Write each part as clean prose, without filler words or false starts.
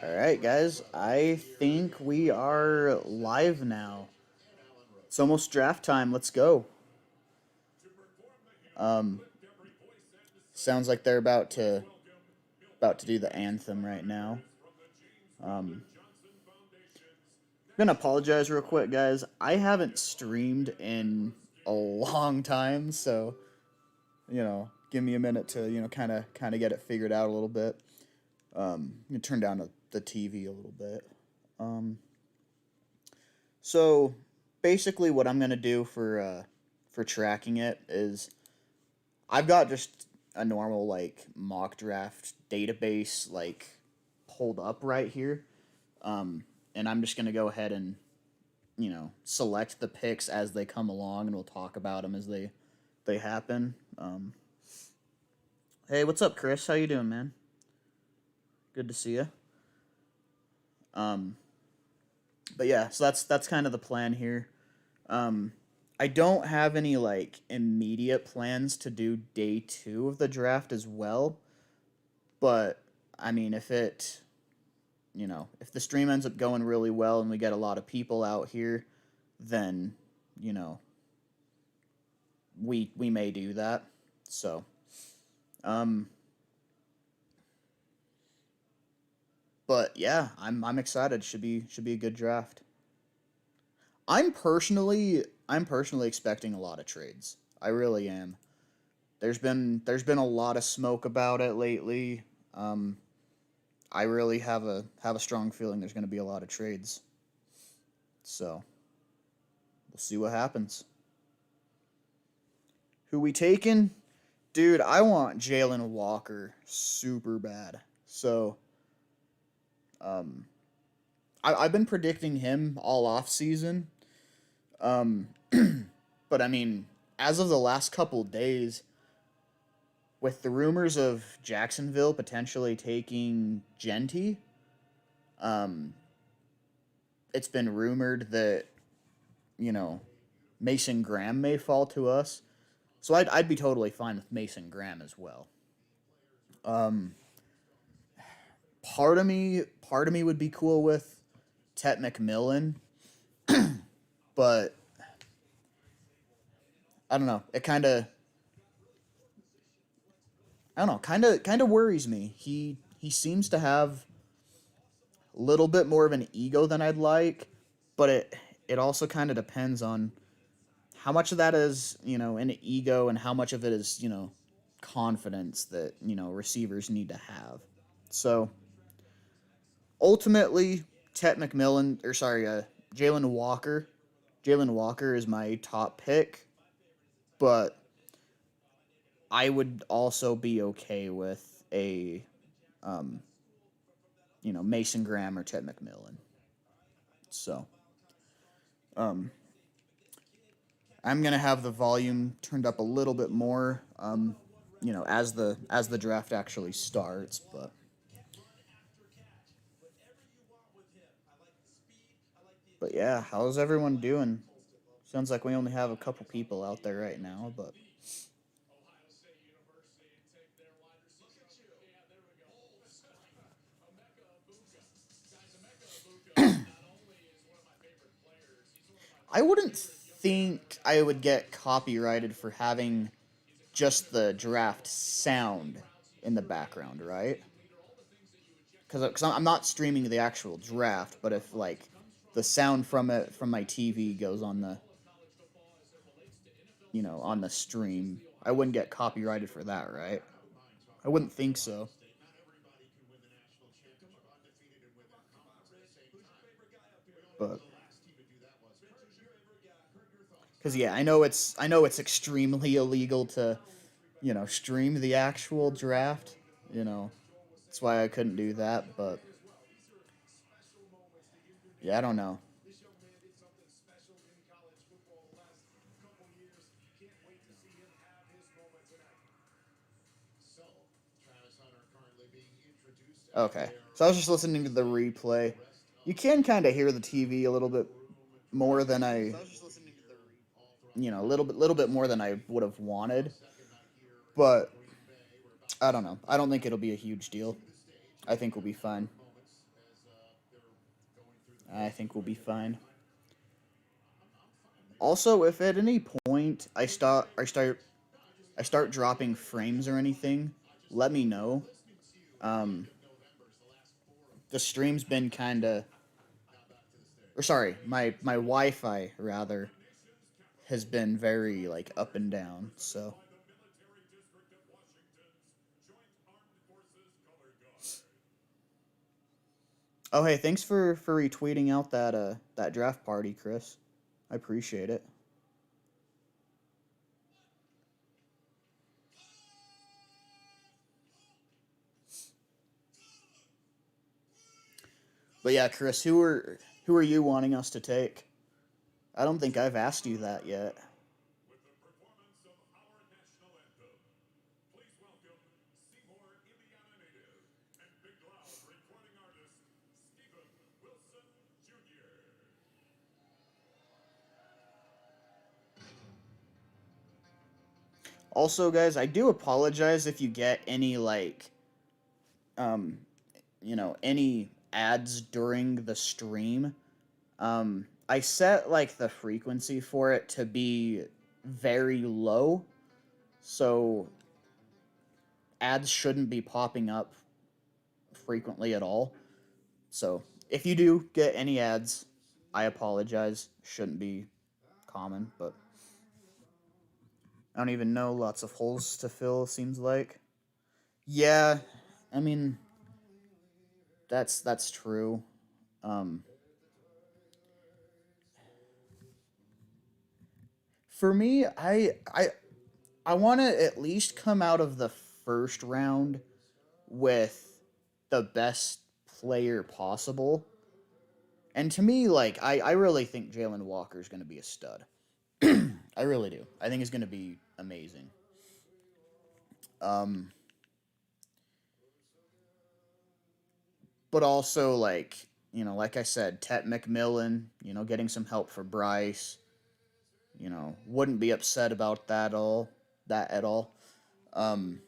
All right, guys. I think we are live now. It's almost draft time. Let's go. Um, Sounds like they're about to do the anthem right now. Um, I'm gonna apologize real quick, guys. I haven't streamed in a long time, so give me a minute to kind of get it figured out a little bit. I'm gonna turn down the TV a little bit. Um, so basically, what I'm gonna do for tracking it is I've got just a normal like mock draft database like pulled up right here, and I'm just gonna go ahead and select the picks as they come along, and we'll talk about them as they happen. Hey, what's up, Chris? How you doing, man? Good to see you. Um, but yeah, so that's kind of the plan here. Um, I don't have any like immediate plans to do day two of the draft as well, but I mean, if the stream ends up going really well and we get a lot of people out here, then you know we may do that. So, um, but yeah, I'm excited. Should be a good draft. I'm personally expecting a lot of trades. I really am. There's been a lot of smoke about it lately. Um, I really have a strong feeling there's going to be a lot of trades. So we'll see what happens. Who we taking? Dude, I want Jalen Walker super bad. So um, I've been predicting him all off season. Um, but I mean, as of the last couple days, with the rumors of Jacksonville potentially taking Genty, um, it's been rumored that you know Mason Graham may fall to us. So I'd be totally fine with Mason Graham as well. Um, part of me would be cool with Tet McMillan, but I don't know. Kind of worries me. He seems to have a little bit more of an ego than I'd like, but it also kind of depends on how much of that is an ego and how much of it is confidence that receivers need to have. So ultimately, Tet McMillan or sorry, Jalen Walker. Jalen Walker is my top pick, but I would also be okay with a um, Mason Graham or Ted McMillan. So um, I'm gonna have the volume turned up a little bit more, as the draft actually starts. But yeah, how's everyone doing? Sounds like we only have a couple people out there right now, but I wouldn't think I would get copyrighted for having just the draft sound in the background, right? Because I'm not streaming the actual draft, but if like the sound from it from my TV goes on the on the stream, I wouldn't get copyrighted for that, right? I wouldn't think so. But because yeah, I know it's extremely illegal to stream the actual draft. You know that's why I couldn't do that. But yeah, I don't know. Okay, so I was just listening to the replay. You can kind of hear the TV a little bit more than a little bit more than I would have wanted. But I don't know. I don't think it'll be a huge deal. I think we'll be fine. I think we'll be fine. Also, if at any point I start dropping frames or anything, let me know. Um, the stream's been kind of, or sorry, my Wi-Fi rather has been very like up and down. So, oh hey, thanks for retweeting out that draft party, Chris. I appreciate it. But yeah, Chris, who are you wanting us to take? I don't think I've asked you that yet. Also, guys, I do apologize if you get any like um any ads during the stream. I set like the frequency for it to be very low, so ads shouldn't be popping up frequently at all. So if you do get any ads, I apologize. Shouldn't be common, but I don't even know. Lots of holes to fill, seems like. Yeah, I mean that's true. Um, for me, I want to at least come out of the first round with the best player possible. And to me, like I really think Jalen Walker is going to be a stud. I really do. I think he's going to be amazing. Um, but also like like I said, Tet McMillan, getting some help for Bryce. Wouldn't be upset about that at all. Um,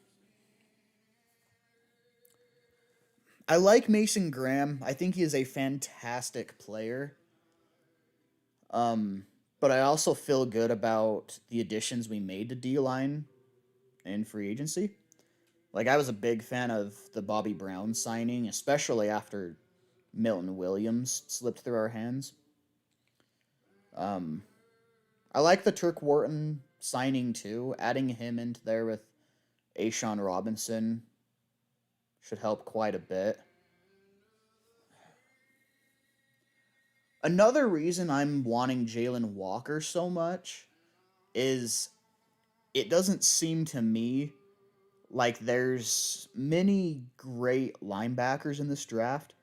I like Mason Graham. I think he is a fantastic player. Um, but I also feel good about the additions we made to D line in free agency. Like I was a big fan of the Bobby Brown signing, especially after Milton Williams slipped through our hands. Um, I like the Turk Wharton signing too. Adding him into there with Ashawn Robinson should help quite a bit. Another reason I'm wanting Jalen Walker so much is it doesn't seem to me like there's many great linebackers in this draft.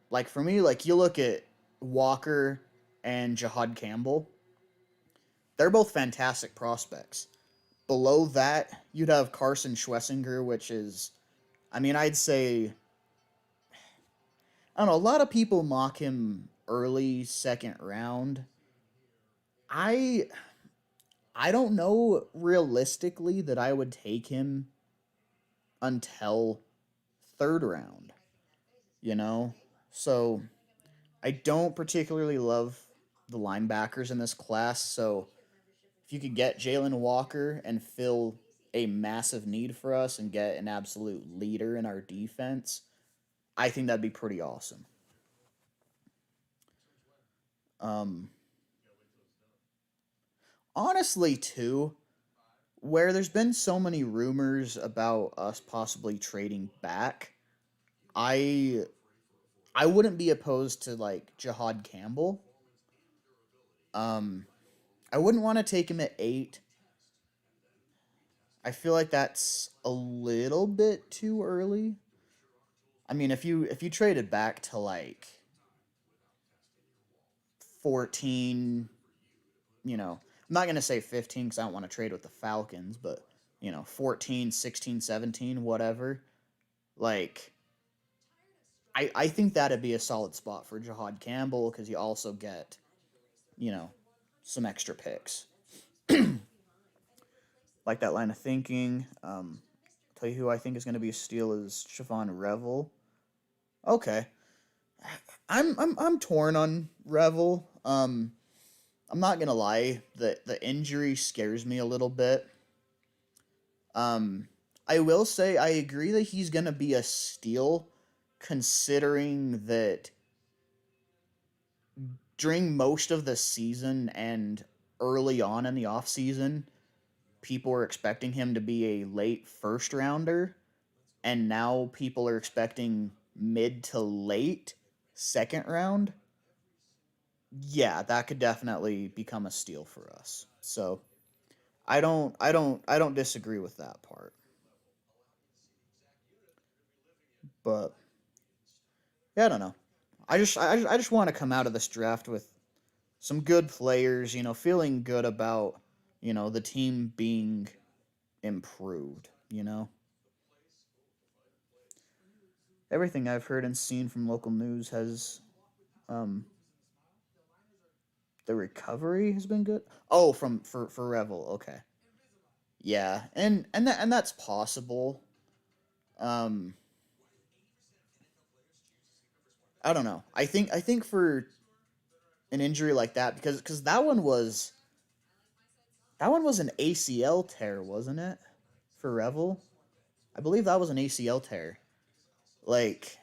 Like for me, like you look at Walker and Jahad Campbell, they're both fantastic prospects. Below that, you'd have Carson Schwessinger, which is, I mean, I'd say, I don't know, a lot of people mock him early second round. I I don't know realistically that I would take him until third round, you know? So I don't particularly love the linebackers in this class. So if you could get Jalen Walker and fill a massive need for us and get an absolute leader in our defense, I think that'd be pretty awesome. Um, honestly, too, where there's been so many rumors about us possibly trading back, I I wouldn't be opposed to like Jahad Campbell. Um, I wouldn't want to take him at 8. I feel like that's a little bit too early. I mean, if you traded back to like 14, I'm not going to say 15 cuz I don't want to trade with the Falcons, but 14, 16, 17, whatever. Like I think that'd be a solid spot for Jahad Campbell cuz you also get, you know, some extra picks. Like that line of thinking. tell you who I think is going to be a steal is Siobhan Revel. Okay, I'm torn on Revel. I'm not gonna lie, the injury scares me a little bit. Um, I will say I agree that he's gonna be a steal, considering that during most of the season and early on in the off season, people were expecting him to be a late first rounder, and now people are expecting mid to late second round. Yeah, that could definitely become a steal for us. So I don't disagree with that part. But yeah, I don't know. I just want to come out of this draft with some good players, feeling good about, the team being improved. Everything I've heard and seen from local news has um the recovery has been good. Oh, from for Revel. Okay. Yeah. And that's possible. Um I don't know. I think for an injury like that, because that one was an ACL tear, wasn't it? For Revel? I believe that was an ACL tear. Like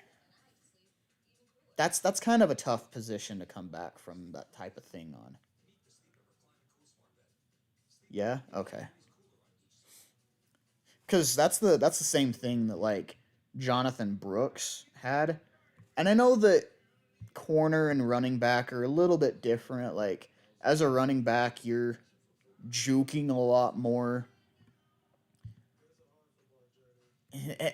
that's kind of a tough position to come back from that type of thing on. Yeah? Okay. Cuz that's the same thing that like Jonathan Brooks had. And I know that corner and running back are a little bit different. Like as a running back, you're juking a lot more,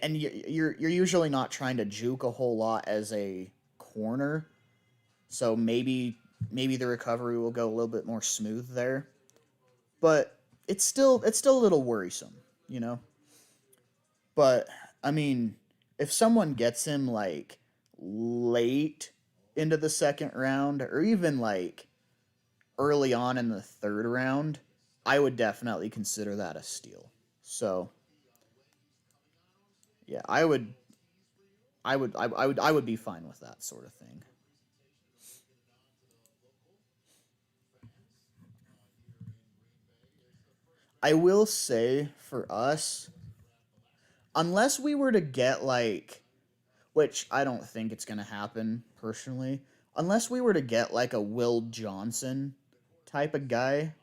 and you're usually not trying to juke a whole lot as a corner. So maybe the recovery will go a little bit more smooth there, but it's still a little worrisome, you know. But I mean, if someone gets him like late into the second round, or even like early on in the third round, I would definitely consider that a steal. So yeah, I would be fine with that sort of thing. I will say for us, unless we were to get like, which I don't think it's gonna happen personally, unless we were to get like a Will Johnson type of guy.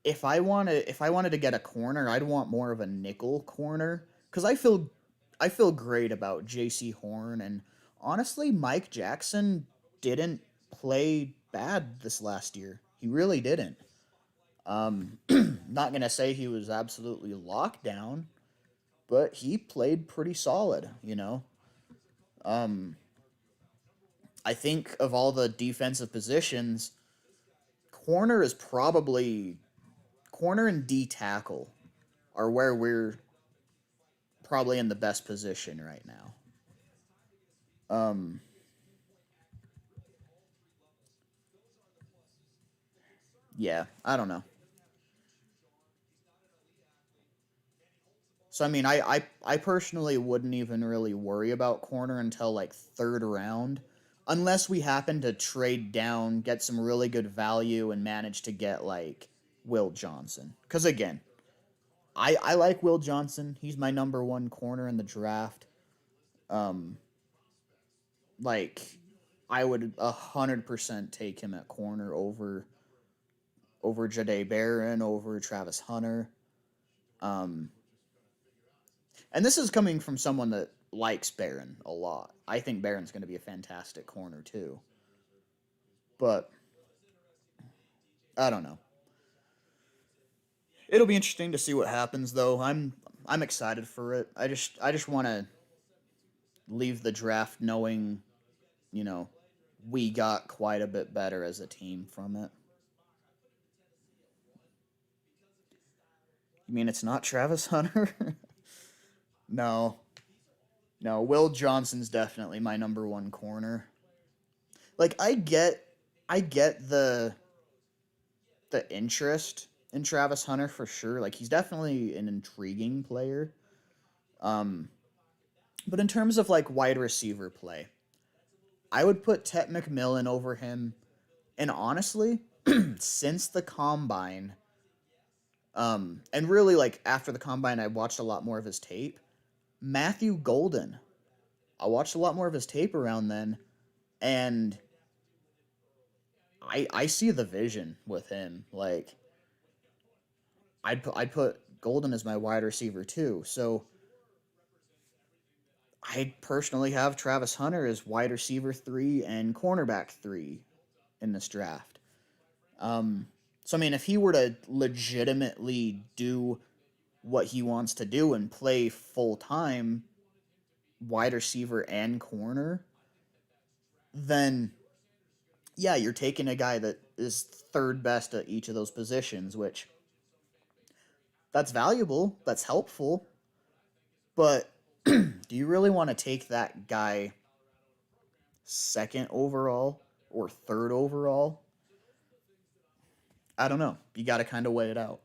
If I wanted to get a corner, I'd want more of a nickel corner because I feel great about J.C. Horn, and honestly, Mike Jackson didn't play bad this last year. He really didn't. Not gonna say he was absolutely locked down, but he played pretty solid. Um, I think of all the defensive positions, corner is probably corner and D tackle are where we're probably in the best position right now. Um, yeah, I don't know. So I mean, I personally wouldn't even really worry about corner until like third round, unless we happen to trade down, get some really good value, and manage to get like Will Johnson. Because again, I like Will Johnson. He's my number one corner in the draft. Um, like I would 100% take him at corner over Jade Barron, over Travis Hunter. Um, and this is coming from someone that likes Barron a lot. I think Barron's going to be a fantastic corner too. But I don't know. It'll be interesting to see what happens though. I'm excited for it. I just want to leave the draft knowing, you know, we got quite a bit better as a team from it. You mean it's not Travis Hunter? No. No, Will Johnson's definitely my number one corner. Like I get the interest. in Travis Hunter for sure. Like he's definitely an intriguing player. Um, but in terms of like wide receiver play, I would put Tet McMillan over him. And honestly, since the combine, and really like after the combine, I watched a lot more of his tape. Matthew Golden, I watched a lot more of his tape around then, and I see the vision with him. Like I'd put Golden as my wide receiver too. So I personally have Travis Hunter as wide receiver 3 and cornerback 3 in this draft. Um, so I mean, if he were to legitimately do what he wants to do and play full time wide receiver and corner, then yeah, you're taking a guy that is third best at each of those positions, which that's valuable, that's helpful, but do you really want to take that guy second overall or third overall? I don't know. You got to kind of weigh it out.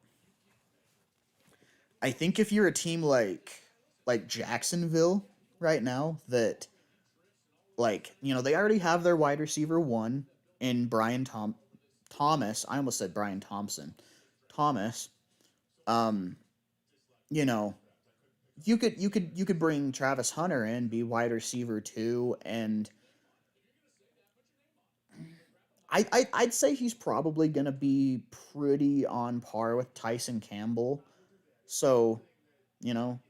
I think if you're a team like Jacksonville right now that like, they already have their wide receiver 1 in Thomas. I almost said Brian Thompson. Thomas. Um, you know, you could bring Travis Hunter in, be wide receiver 2, and I'd say he's probably going to be pretty on par with Tyson Campbell. So, you know,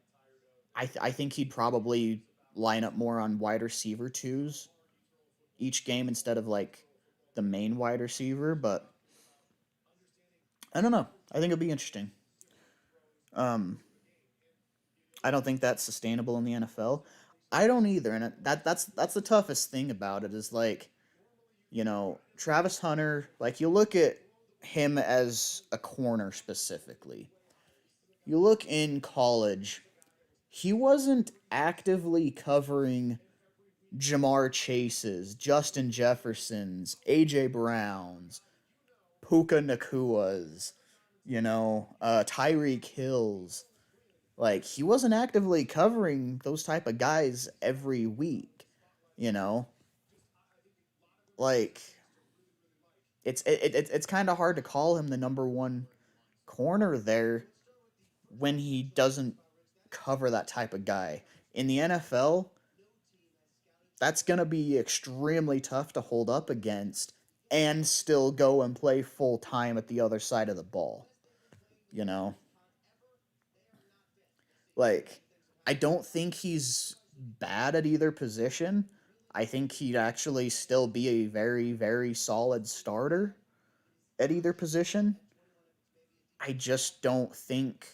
I think he'd probably line up more on wide receiver 2s each game instead of like the main wide receiver, but I don't know. I think it'll be interesting. Um, I don't think that's sustainable in the NFL. I don't either, and that's the toughest thing about it is like, Travis Hunter, like you look at him as a corner specifically. You look in college, he wasn't actively covering Jamar Chase's, Justin Jefferson's, AJ Brown's, Puka Nakua's, Tyreek Hill's. Like he wasn't actively covering those type of guys every week, you know. Like it's kind of hard to call him the number one corner there when he doesn't cover that type of guy. In the NFL, that's going to be extremely tough to hold up against and still go and play full time at the other side of the ball, you know? Like, I don't think he's bad at either position. I think he'd actually still be a very, very solid starter at either position. I just don't think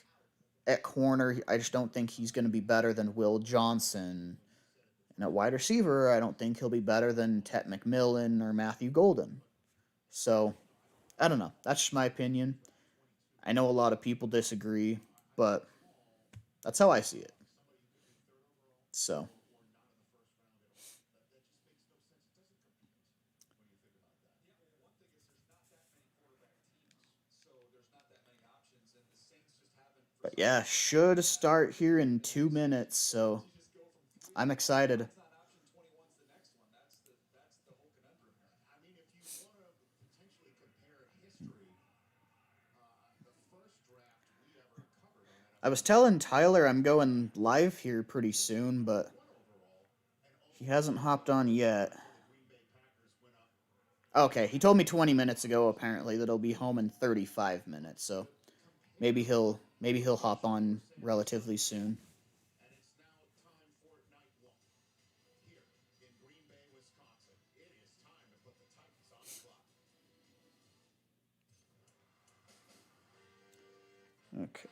at corner, I just don't think he's going to be better than Will Johnson. And at wide receiver, I don't think he'll be better than Tet McMillan or Matthew Golden. So, I don't know. That's just my opinion. I know a lot of people disagree, but that's how I see it. So, but yeah, should start here in 2 minutes. So, I'm excited. I was telling Tyler I'm going live here pretty soon, but he hasn't hopped on yet. Okay, he told me 20 minutes ago apparently that he'll be home in 35 minutes. So, maybe he'll hop on relatively soon. Okay.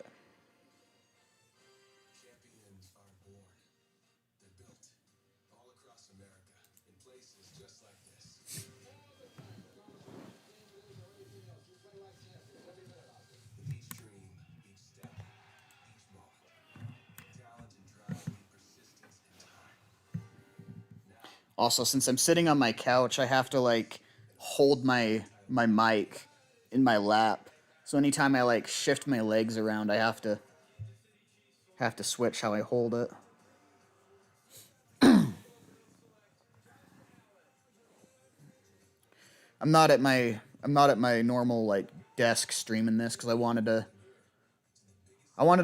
Also, since I'm sitting on my couch, I have to like hold my mic in my lap So anytime I like shift my legs around, I have to switch how I hold it. I'm not at my normal like desk streaming this because I wanted to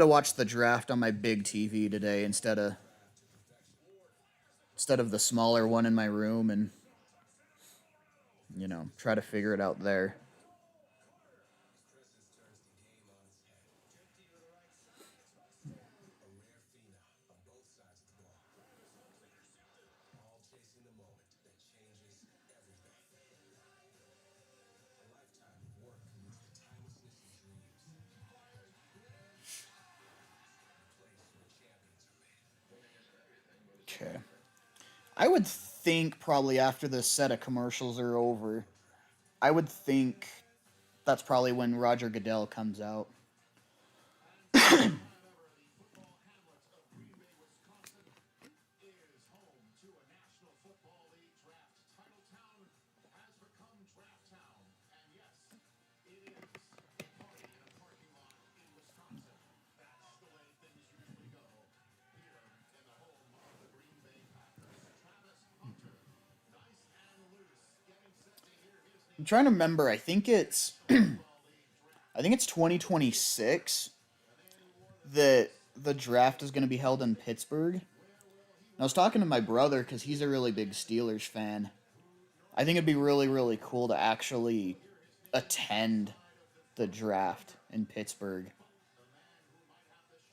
watch the draft on my big TV today instead of the smaller one in my room and try to figure it out there. Okay. I would think probably after this set of commercials are over, I would think that's probably when Roger Goodell comes out. I'm trying to remember. I think it's 2026 that the draft is going to be held in Pittsburgh. And I was talking to my brother because he's a really big Steelers fan. I think it'd be really, really cool to actually attend the draft in Pittsburgh.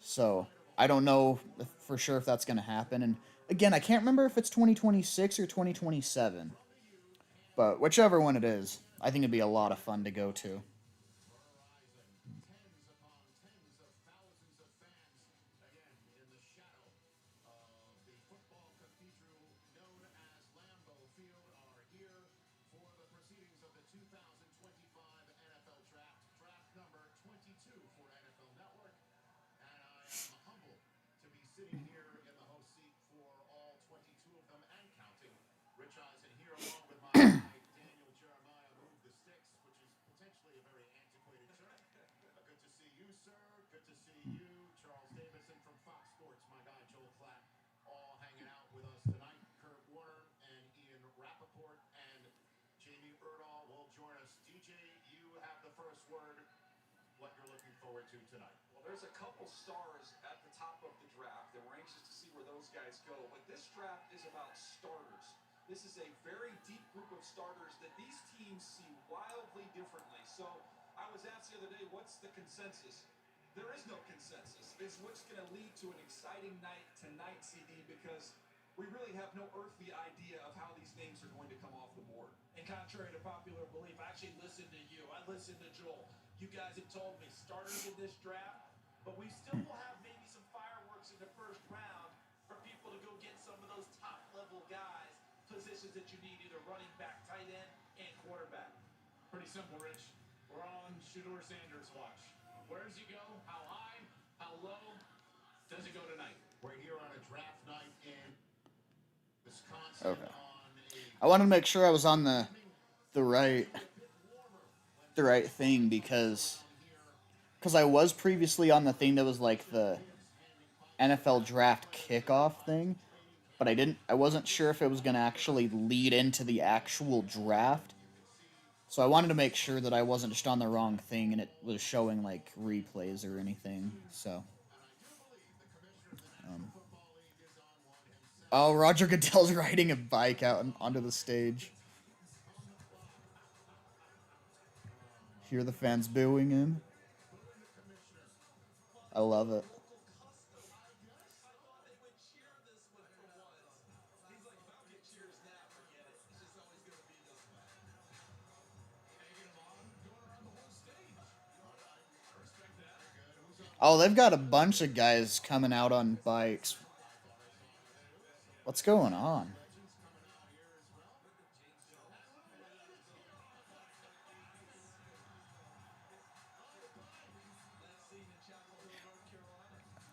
So I don't know for sure if that's going to happen. And again, I can't remember if it's 2026 or 2027. But whichever one it is, I think it'd be a lot of fun to go to. There's a couple stars at the top of the draft, and we're anxious to see where those guys go. But this draft is about starters. This is a very deep group of starters that these teams see wildly differently. So I was asked the other day, what's the consensus? There is no consensus. It's what's going to lead to an exciting night tonight, CD, because we really have no earthly idea of how these names are going to come off the board. And contrary to popular belief, I actually listened to you. I listened to Joel. You guys have told me starters in this draft, but we still will have maybe some fireworks in the first round for people to go get some of those top-level guys, positions that you need, either running back, tight end, and quarterback. Pretty simple, Rich. We're on Shedeur Sanders' watch. Where does he go? How high? How low? Does he go tonight? We're here on a draft night in Wisconsin. Okay. I wanted to make sure I was on the right thing because I was previously on the thing that was like the NFL draft kickoff thing, but I wasn't sure if it was going to actually lead into the actual draft. So I wanted to make sure that I wasn't just on the wrong thing and it was showing like replays or anything. So oh, Roger Goodell's riding a bike out onto the stage. Hear the fans booing him. I love it. Oh, they've got a bunch of guys coming out on bikes. What's going on?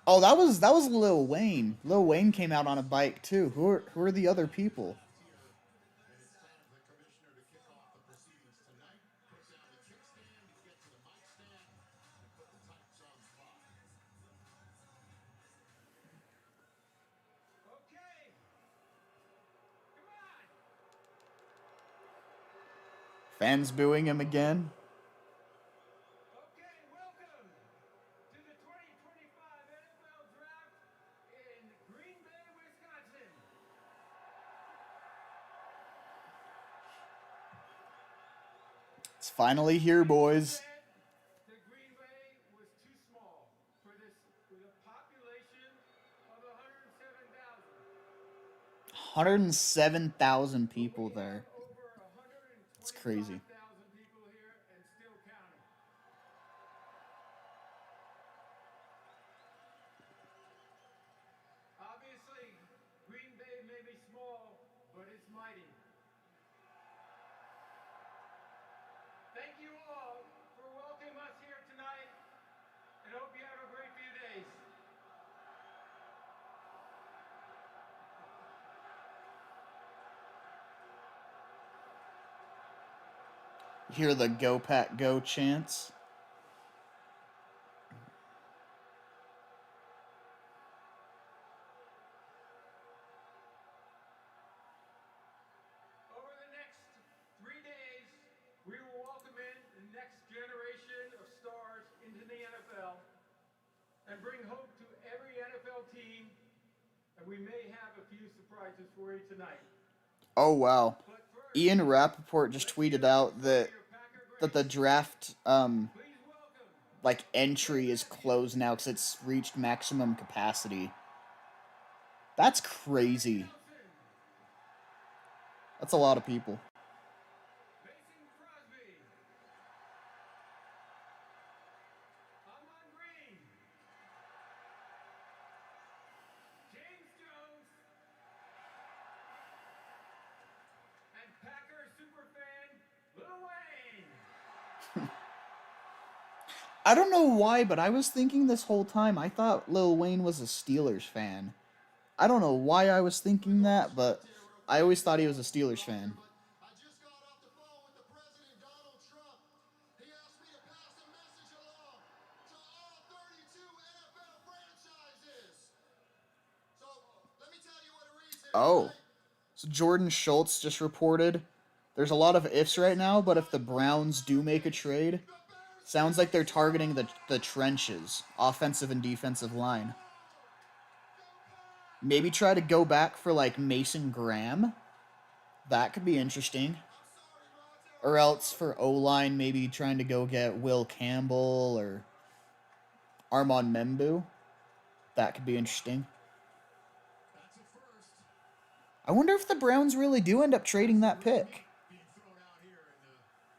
Oh, that was Lil Wayne. Lil Wayne came out on a bike too. Who are the other people? Fans booing him again. Okay, welcome to the 2025 NFL Draft in Green Bay, Wisconsin. It's finally here, boys. The Green Bay was too small for this with a population of 107,000. 107,000 people We there. have over It's crazy. 125,000 people here and still counting. Obviously, Green Bay may be small, but it's mighty. Thank you all for welcoming us here tonight, and hope you have a great few days. Hear the "Go Pack Go" chants. Over the next 3 days, we will welcome in the next generation of stars into the NFL and bring hope to every NFL team, and we may have a few surprises for you tonight. Oh wow. But first, Ian Rappaport just let's tweeted hear out it that for your Packer the greats. draft Please welcome like entry is closed now because it's reached maximum capacity. That's crazy. Nelson, That's a lot of people. Mason Crosby, Amon Green, James Jones, and Packer superfan Lil Wayne. I don't know why, but I was thinking this whole time, I thought Lil Wayne was a Steelers fan. I don't know why I was thinking that, but I always thought he was a Steelers fan. I just got off the phone with the president, Donald Trump. He asked me to pass a message along to all 32 NFL franchises. So let me tell you what it reads here. Oh. Right? So Jordan Schultz just reported there's a lot of ifs right now, but if the Browns do make a trade, sounds like they're targeting the trenches, offensive and defensive line. Maybe try to go back for like Mason Graham. That could be interesting. Or else for O-line, maybe trying to go get Will Campbell or Armand Membu. That could be interesting. That's a first. I wonder if the Browns really do end up trading that pick. Being thrown out here in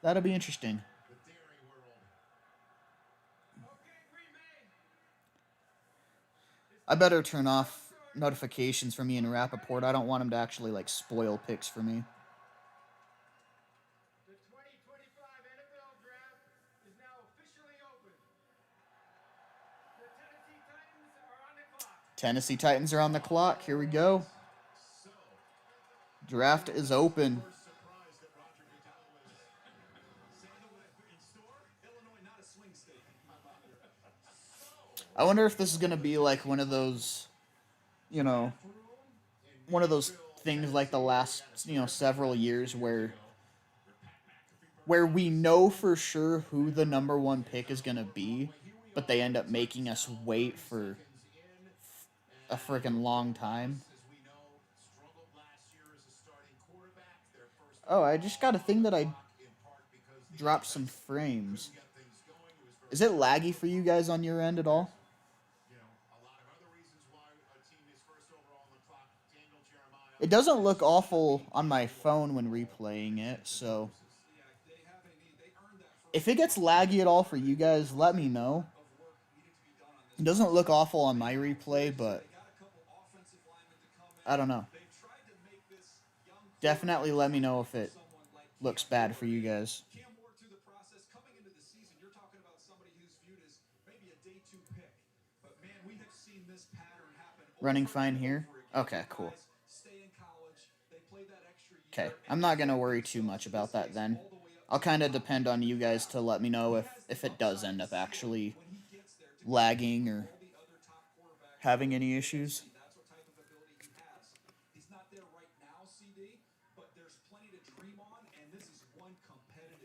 That'll be interesting. the dairy world. Okay, Green Bay. I better turn off notifications from Ian Rappaport. I don't want him to actually like spoil picks for me. The 2025 NFL Draft is now officially open. The Tennessee Titans are on the clock. Tennessee Titans are on the clock. Here we go. So, Draft is open. first surprise that Roger Goodell was sandalwood in store. Illinois, not a swing state. I wonder if this is going to be like one of those, you know, one of those things like the last, several years where we know for sure who the number one pick is going to be, but they end up making us wait for a freaking long time. as we know, struggled last year as a starting quarterback. Their first Oh, I just got a thing that I in part because the dropped some frames. get things going. It was very, Is it laggy for you guys on your end at all? a lot of other reasons why a team is first overall on the clock. Daniel Jeremiah. It doesn't look awful on my phone when replaying it, so Yeah, they have a need. They earned that first if it gets laggy at all for you guys, let me know. of work needed to be done on this. It doesn't look awful on my replay, but They got a couple offensive linemen to come in. I don't know. They've tried to make this young Definitely let me know if it someone like looks bad for you guys. Cam Ward through the process coming into the season. You're talking about somebody who's viewed as maybe a day 2 pick. But man, we have seen this pattern happen. Running over fine and here? over again. Okay, cool. Guys stay in college. They play that extra year. Okay, I'm not going to worry too much about that then. I'll kind of depend on you guys to let me know if it does end up actually When he gets there to lagging or all the other top quarterbacks. having any issues. That's what type of ability he has. He's not there right now, CD, but there's plenty to dream on, and this is one competitive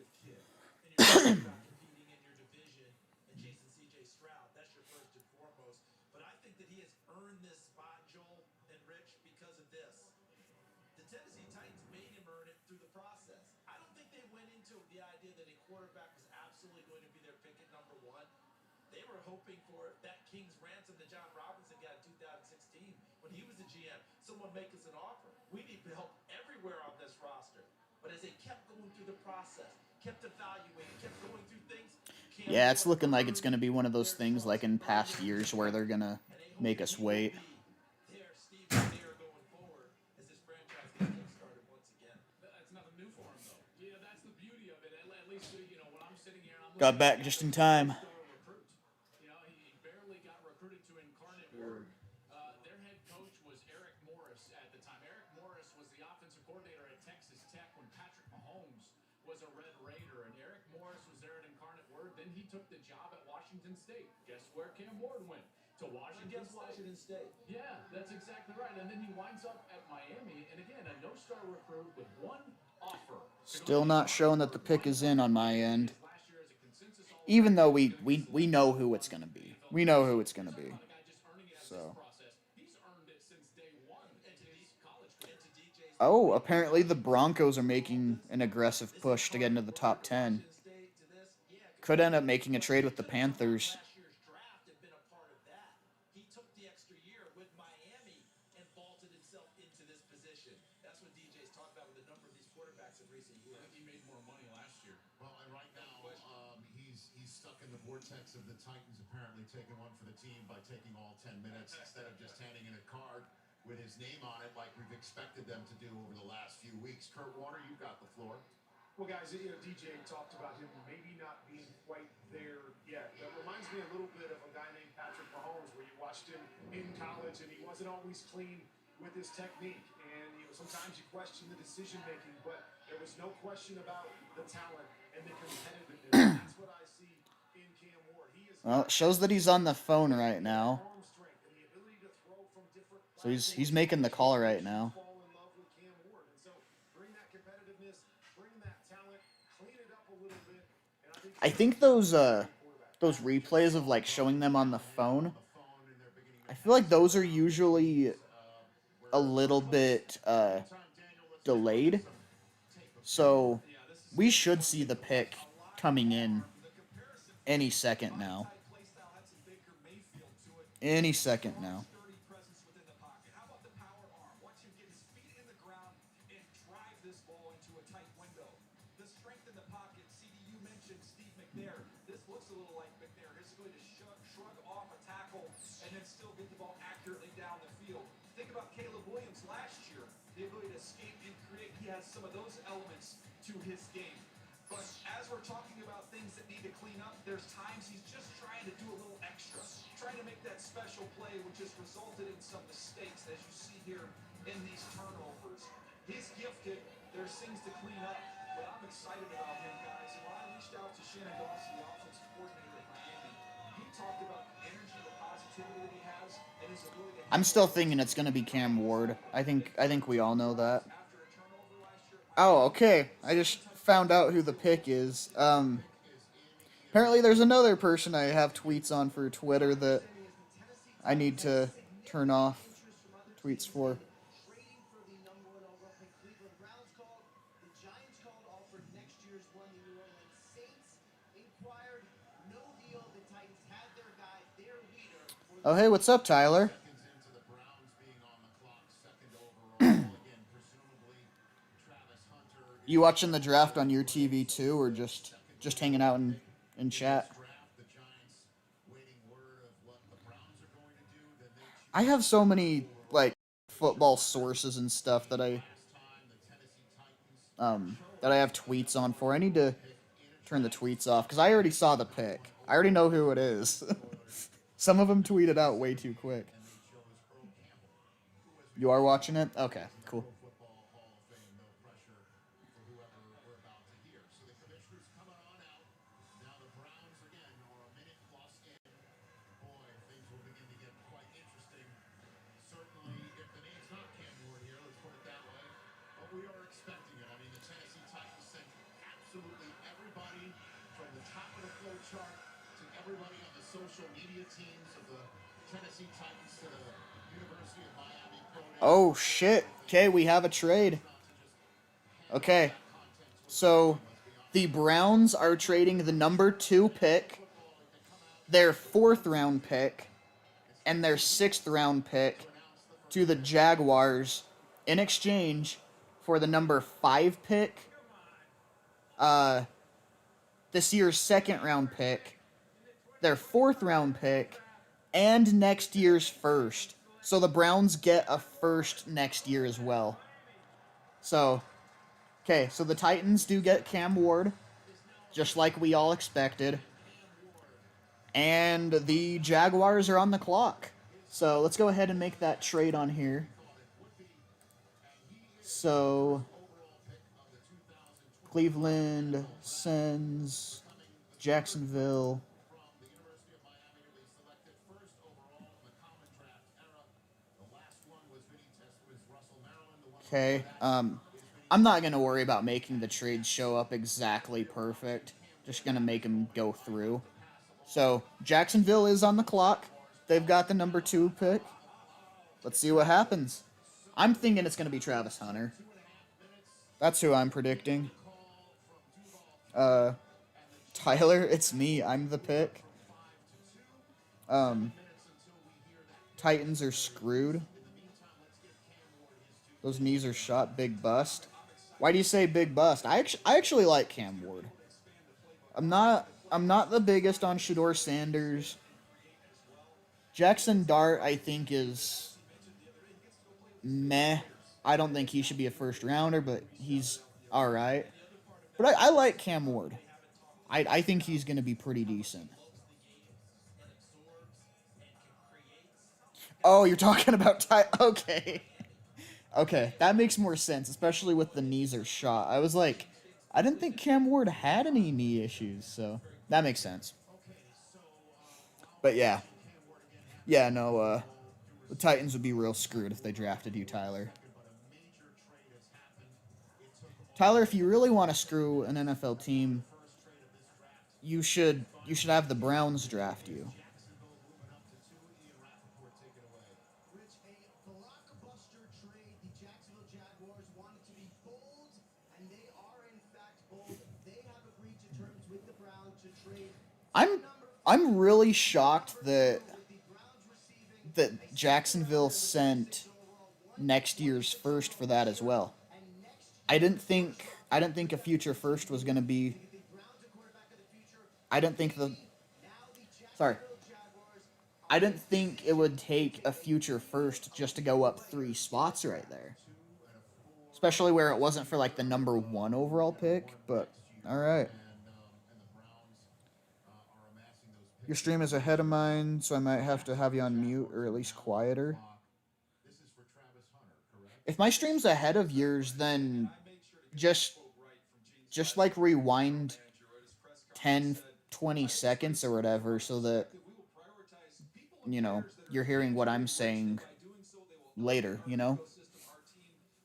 earn this spot, Joel and Rich, because of this. The Tennessee Titans made him earn it through the process. I don't think they went into the idea that a quarterback was absolutely going to be their pick at number one. They were hoping for that king's ransom that John Robinson got in 2016 when he was the GM. Someone make us an offer. We need help everywhere on this roster. But as they kept going through the process, kept evaluating, kept going through things, Cam Yeah, it's Ward looking like it's going to earned be one of those their things like trust, in earned past their years where respect, they're going to and they hope make that us he will wait. be their Steve McNair going forward as this franchise gets kickstarted once again. That's nothing new for him, though. Yeah, that's the beauty of it. At least, when I'm sitting here and I'm Got looking at back a guy just in that's a time. four-star recruit. He barely got recruited to Incarnate Word. Their head coach was Eric Morris at the time. Eric Morris was the offensive coordinator at Texas Tech when Patrick Mahomes was a Red Raider, and Eric Morris was there at Incarnate Word. Then he took the job at Washington State. Guess where Cam Ward went? To Washington State. Yeah, that's exactly right. And then he winds up at Miami, and again, a no-star recruit with one offer. Still not showing that the pick is in on my end. Even though we know who it's going to be. We know who it's going to be. So. Oh, apparently the Broncos are making an aggressive push to get into the top 10. Could end up making a trade with the Panthers. Last year's draft had been a part of that. He took the extra year with Miami and vaulted himself into this position. That's what DJ's talked about with a number of these quarterbacks in recent years. I think he made more money last year. Well, and right now, he's stuck in the vortex of the Titans apparently taking one for the team by taking all 10 minutes instead of just handing in a card with his name on it like we've expected them to do over the last few weeks. Kurt Warner, you've got the floor. Well, guys, DJ talked about him maybe not being quite there yet. That reminds me a little bit of a guy named Patrick Mahomes, where you watched him in college and he wasn't always clean with his technique. And sometimes you question the decision making, but there was no question about the talent and the competitiveness. That's what I see in Cam Ward. Well, it shows that he's on the phone right now. So he's making the call right now. I think those replays of like showing them on the phone, I feel like those are usually a little bit delayed. So we should see the pick coming in any second now. Any second now. This looks a little like McNair. He's going to shrug off a tackle and then still get the ball accurately down the field. Think about Caleb Williams last year. The ability to escape and create. He has some of those elements to his game. But as we're talking about things that need to clean up, there's times he's just trying to do a little extra. Trying to make that special play, which has resulted in some mistakes, as you see here in these turnovers. He's gifted. There's things to clean up. But I'm excited about him, guys. And when I reached out to Shannon Dawson, the offensive coordinator at Miami, he talked about the energy, the positivity that he has, and his ability to... I'm still thinking it's gonna be Cam Ward. I think we all know that. Oh, okay. I just found out who the pick is. Apparently there's another person I have tweets on for Twitter that I need to turn off tweets for. Oh, hey, what's up, Tyler? You watching the draft on your TV too, or just hanging out in chat? I have so many like football sources and stuff that I have tweets on for. I need to turn the tweets off because I already saw the pick. I already know who it is. Some of them tweeted out way too quick. You are watching it? Okay, cool. We are expecting it. I mean, the Tennessee Titans sent absolutely everybody from the top of the flow chart to everybody on the social media teams of the Tennessee Titans to the University of Miami Pro Day. Oh, shit. Okay, we have a trade. Okay. So, the Browns are trading the number 2 pick, their 4th round pick, and their 6th round pick to the Jaguars in exchange for the number 5 pick, this year's 2nd round pick, their 4th round pick, and next year's 1st. So the Browns get a 1st next year as well. So, okay, so the Titans do get Cam Ward, just like we all expected. And the Jaguars are on the clock. So let's go ahead and make that trade on here. So Cleveland sends Jacksonville. Okay. I'm not going to worry about making the trades show up exactly perfect. Just going to make them go through. So, Jacksonville is on the clock. They've got the number 2 pick. Let's see what happens. I'm thinking it's going to be Travis Hunter. That's who I'm predicting. Tyler, it's me. I'm the pick. Titans are screwed. Those knees are shot. Big bust. Why do you say big bust? I actually like Cam Ward. I'm not the biggest on Shador Sanders. Jackson Dart, I think, is meh. I don't think he should be a 1st rounder, but he's all right. But I like Cam Ward. I think he's going to be pretty decent. Oh, you're talking about Okay. Okay, that makes more sense, especially with the knees are shot. I was like, I didn't think Cam Ward had any knee issues, so that makes sense. But yeah. Yeah, no, the Titans would be real screwed if they drafted you, Tyler. Tyler, if you really want to screw an NFL team, you should have the Browns draft you. Rich, a blockbuster trade. The Jacksonville Jaguars wanted to be bold, and they are in fact bold. They have agreed to terms with the Browns to trade. I'm really shocked that Jacksonville sent next year's 1st for that as well. I didn't think a future 1st was going to be. I didn't think I didn't think it would take a future 1st just to go up 3 spots right there. Especially where it wasn't for like the number 1 overall pick, but all right. Your stream is ahead of mine, so I might have to have you on mute or at least quieter. If my stream's ahead of yours, then just like rewind 10, 20 seconds or whatever so that, you know, you're hearing what I'm saying later, you know?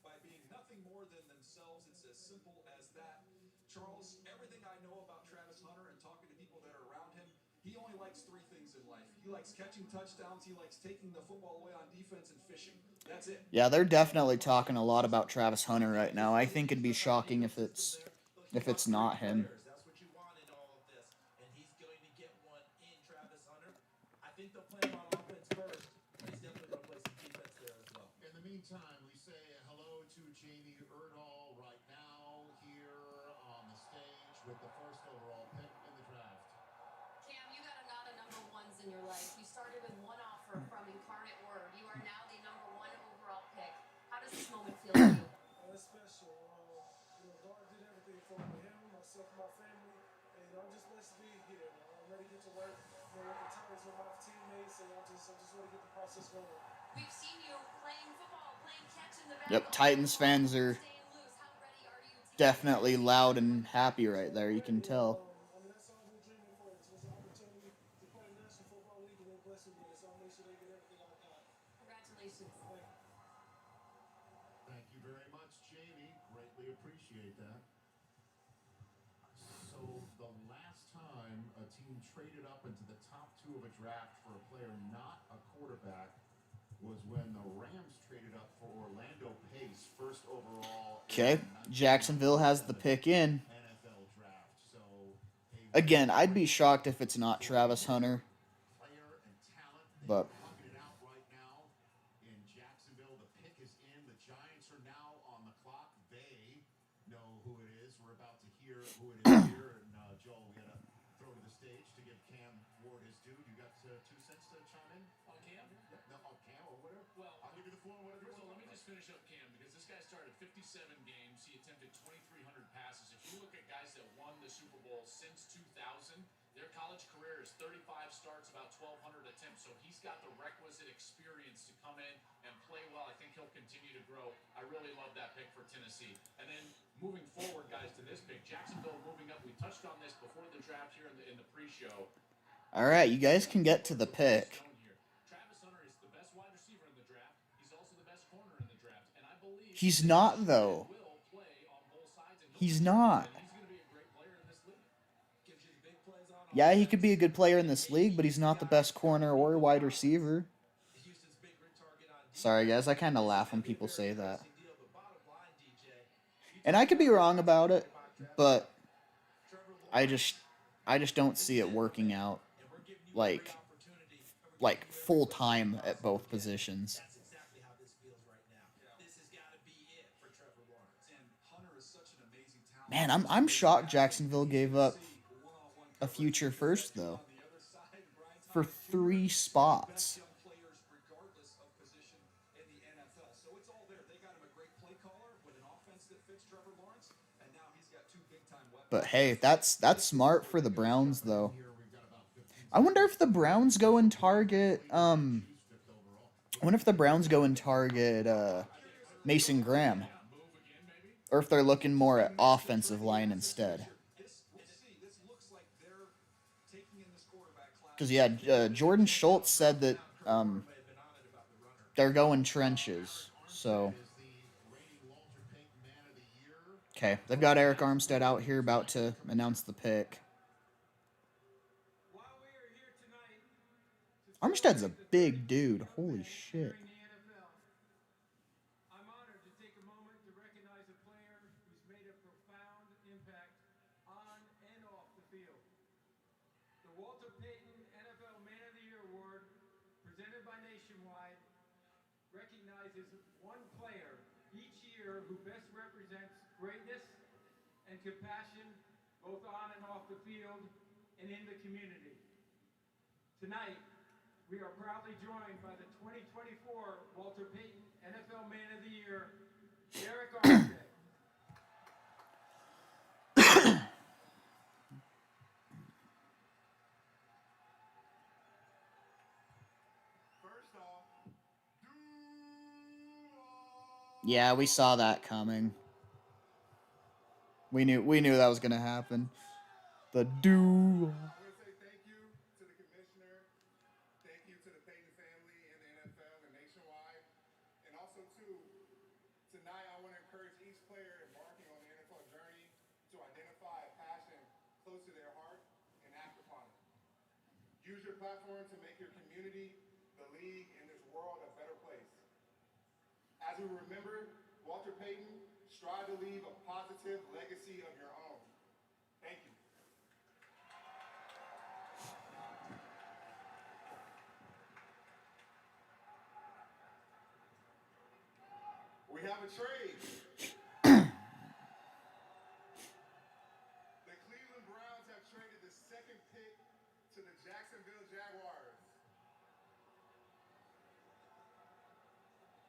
By being nothing more than themselves. It's as simple as that. Charles, everything I know about Travis Hunter and talking to people that are around him, he only likes 3 things in life. He likes catching touchdowns, he likes taking the football away on defense, and fishing. That's it. Yeah, they're definitely talking a lot about Travis Hunter right now. I think it'd be shocking if it's not him. That's what you want in all of this, and he's going to get one in Travis Hunter. I think they'll play him on offense first, but he's definitely going to play some defense there as well. In the meantime, we say hello to Jamie Erdahl right now here on the stage with the 1st overall pick in the draft. Cam, you got a lot of number 1s in your life. You started with one offer from Incarnate Word. You are now the number 1 overall pick. How does this moment feel to you? It's special. God did everything for me, him, myself, my family, and I'm just blessed to be here. I'm ready to get to work. With the Titans with my teammates, and I just want to get the process going. We've seen you playing football, playing catch in the back. Yep, Titans fans are definitely loud and happy right there. You can tell. That's all we're dreaming for. It's an opportunity to play in the National Football League, and they're blessed with it. So I'll make sure they get everything I got. Congratulations. Thank you very much, Jamie. Greatly appreciate that. So the last time a team traded up into the top 2 of a draft for a player not a quarterback was when the Rams traded up for Orlando Pace, first overall in Okay, the Jacksonville has the 1997 pick in. NFL draft. So a Again, very I'd be important shocked if it's not for a Travis Hunter, player and talent. They but are hugging it out right now in Jacksonville. The pick is in. The Giants are now on the clock. They know who it is. We're about to hear who it is here. And Joel, we got to throw to the stage to give Cam Ward his due. You got 2 cents to chime in? On Cam? Yeah, no, on Cam or whatever. Well, I'll give you the floor. Whatever. first of all, let me just finish up Cam because this guy started 57 games. He attempted 2,300 passes. If you look at guys that won the Super Bowl since 2000, their college career is 35 starts, about 1,200 attempts. So he's got the requisite experience to come in and play well. I think he'll continue to grow. I really love that pick for Tennessee. And then moving forward, guys, to this pick, Jacksonville moving up. We touched on this before the draft here in the pre-show. all right, you guys can get to the pick. Travis Hunter is the best wide receiver in the draft. He's also the best corner in the draft. And I believe He's not, though. will play on both sides. And He's not. he's going to be a great player in this league. Gives you the big plays on Yeah, he could be a good player in this league, but he's not the best corner or wide receiver. Houston's big red target on defense. Sorry, guys, I kind of laugh when people say that. Deal, but bottom line, DJ, And I could be wrong about it, but Trevor I just don't see it working out and we're giving you like every opportunity. and we're like giving you full every time possible at both chance. positions. That's exactly how this feels right now. This has got to be it for Trevor Lawrence. And Hunter is such an amazing talent. Man, I'm shocked Jacksonville gave up a future first though On the other side, Brian for Thomas Jr., 3 best spots. young players regardless of position in the NFL. So it's all there. They got him a great play caller with an offense that fits Trevor Lawrence, and now he's got 2 big-time weapons. But hey, that's smart for the Browns though. Here we've got about 15 I wonder if the Browns go and target Mason Graham, or if they're looking more at offensive line instead. We'll see. This looks like they're taking in this quarterback class. Because yeah, Jordan Schultz said that they're going trenches. So is the reigning Walter Payton Man of the Year. okay, they've got Eric Armstead out here about to announce the pick. While we are here tonight to Armstead's a celebrate the big 32 dude. young Holy men shit. entering the NFL, I'm honored to take a moment to recognize a player who's made a profound impact on and off the field. The Walter Payton NFL Man of the Year Award, presented by Nationwide, recognizes one player each year who best represents greatness and compassion both on and off the field and in the community. Tonight, we are proudly joined by the 2024 Walter Payton NFL Man of the Year, Eric Armstead. First off, Yeah, we saw that coming. We knew that was gonna happen. The do. I want to say thank you to the commissioner, thank you to the Payton family and the NFL and Nationwide, and also too, tonight I want to encourage each player embarking on the NFL journey to identify a passion close to their heart and act upon it. Use your platform to make your community, the league, and this world a better place. As we remember Walter Payton, strive to leave a positive legacy of your own. Thank you. We have a trade. The Cleveland Browns have traded the second pick to the Jacksonville Jaguars.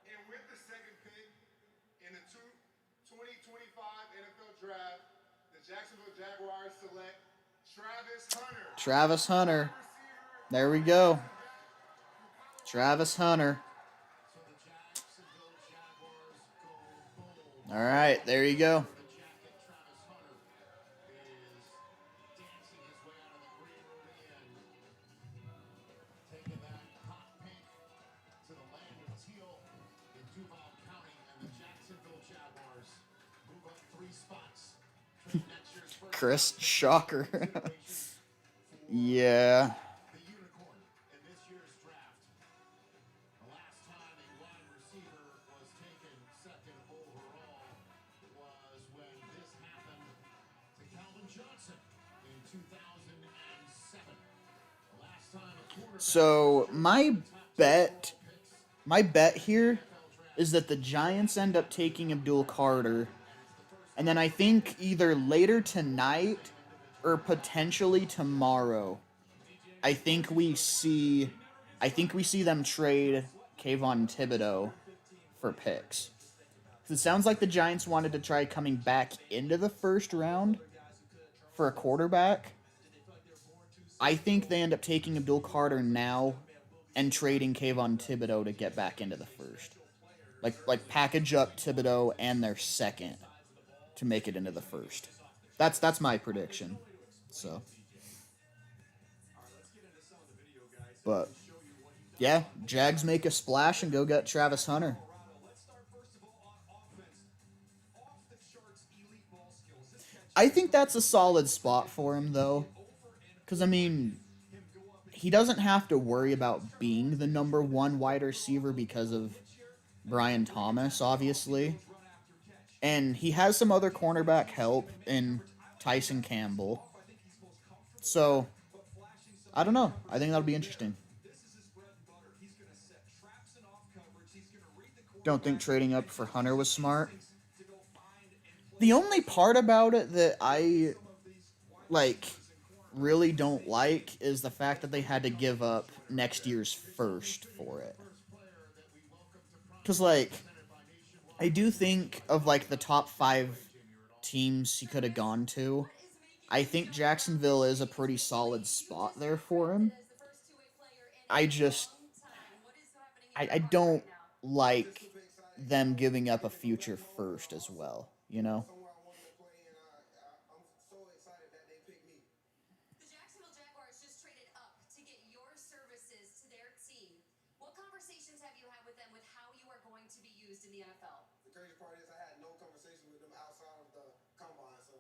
And with the second pick in the 2025 NFL Draft, the Jacksonville Jaguars select Travis Hunter. Travis Hunter. There we go. Travis Hunter. So the Jacksonville Jaguars go bold. All right, there you go. The jacket, Travis Hunter is dancing his way out of the green room and taking that hot pink to the land of teal in Duval County, and the Jacksonville Jaguars move up 3 spots. Trade next year's first Chris, shocker. consideration Yeah. The unicorn in this year's draft. The last time a wide receiver was taken second overall was when this happened to Calvin Johnson in 2007. The last time a cornerback So was traded in the top two overall picks my bet in the here NFL draft. is that the Giants end up taking Abdul Carter, and then I think either later tonight or potentially tomorrow, I think we see them trade Kayvon Thibodeau for picks. 'Cause it sounds like the Giants wanted to try coming back into the first round for a quarterback. I think they end up taking Abdul Carter now and trading Kayvon Thibodeau to get back into the first. Like package up Thibodeau and their second to make it into the first. That's my prediction. So, but yeah, Jags make a splash and go get Travis Hunter. I think that's a solid spot for him though, because I mean, he doesn't have to worry about being the number one wide receiver because of Brian Thomas, obviously. And he has some other cornerback help in Tyson Campbell. So, I don't know. I think that'll be interesting. Don't think trading up for Hunter was smart. The only part about it that I like really don't like is the fact that they had to give up next year's first for it. Cuz like I do think of like the top 5 teams he could have gone to. I think Jacksonville is a pretty solid spot there for him. I just I don't like them giving up a future first as well, you know? Somewhere I wanted to play, and I'm so excited that they picked me. The Jacksonville Jaguars just traded up to get your services to their team. What conversations have you had with them with how you are going to be used in the NFL? The crazy part is I had no conversation with them outside of the combine, so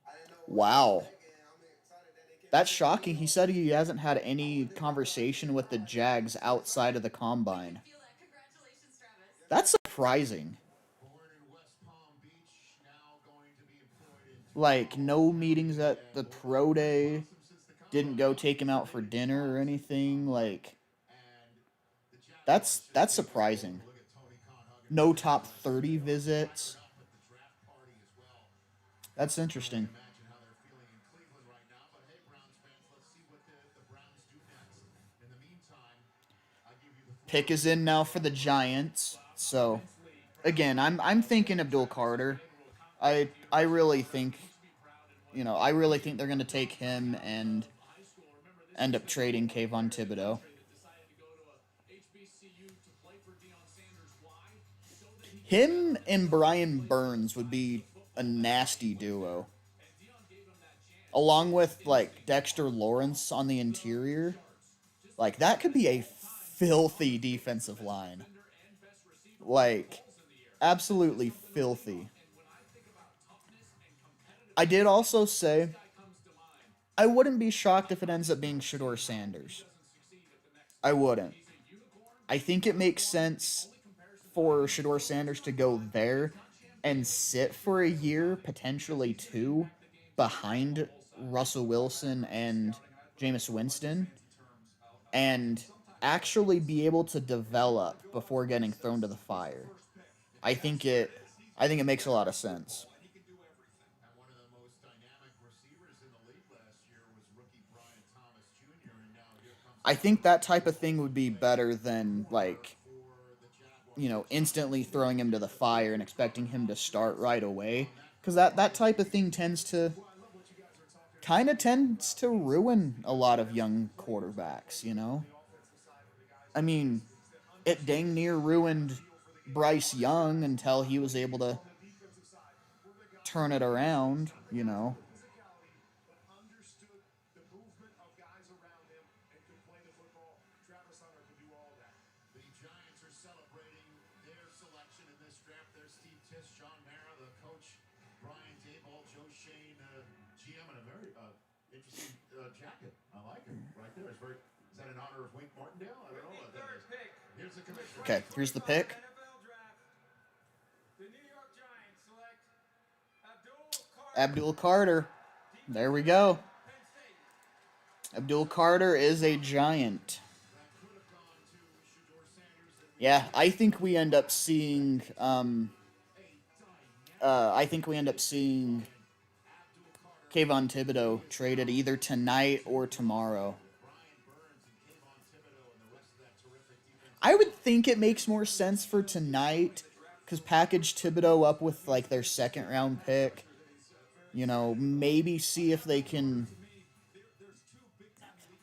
I didn't know. Wow. And I'm excited that they That's shocking. He said he hasn't had any conversation with the Jags outside of the combine. Feel that. Congratulations, Travis. That's surprising. Born in West Palm Beach, now going to be employed in Like, no meetings at the pro day, didn't go take him out for dinner or anything. Like, that's surprising. No top 30 visits. That's interesting. imagine how they're feeling in Cleveland right now. But hey, Browns fans, let's see what the Browns do next. In the meantime, I give you the floor. Pick is in now for the Giants. So, again, I'm thinking Abdul Carter. I really think, I really think they're going to take him and end up trading Kayvon Thibodeau. Him and Brian Burns would be a nasty duo. Along with, like, Dexter Lawrence on the interior. Like, that could be a filthy defensive line. Like, absolutely filthy. I did also say I wouldn't be shocked if it ends up being Shador Sanders. I wouldn't. I think it makes sense for Shador Sanders to go there and sit for a year, potentially 2, behind Russell Wilson and Jameis Winston, and actually be able to develop before getting thrown to the fire. I think it makes a lot of sense. And one of the most dynamic receivers in the league last year was rookie Brian Thomas Jr. And now here comes I think that type of thing would be better than like instantly throwing him to the fire and expecting him to start right away, because that type of thing tends to ruin a lot of young quarterbacks, I mean, it dang near ruined Bryce Young until he was able to turn it around, But understood the movement of guys around him and could play the football. Travis Hunter could do all that. the Giants are celebrating their selection in this draft. There's Steve Tisch, John Mara, the coach, Brian Daboll, Joe Shane, GM, and a very Interesting jacket. I like it right there. It's very. Is that in honor of Wink Martindale? I don't know what that Third is. pick. Here's the commissioner. Okay, here's the pick. NFL draft. The New York Giants select Abdul Carter. Abdul Carter. There we go. Penn State. Abdul Carter is a Giant. Yeah, I think we end up seeing. I think we end up seeing Kayvon Thibodeau traded either tonight or tomorrow. I would think it makes more sense for tonight because package Thibodeau up with like their second round pick. You know, maybe see if they can.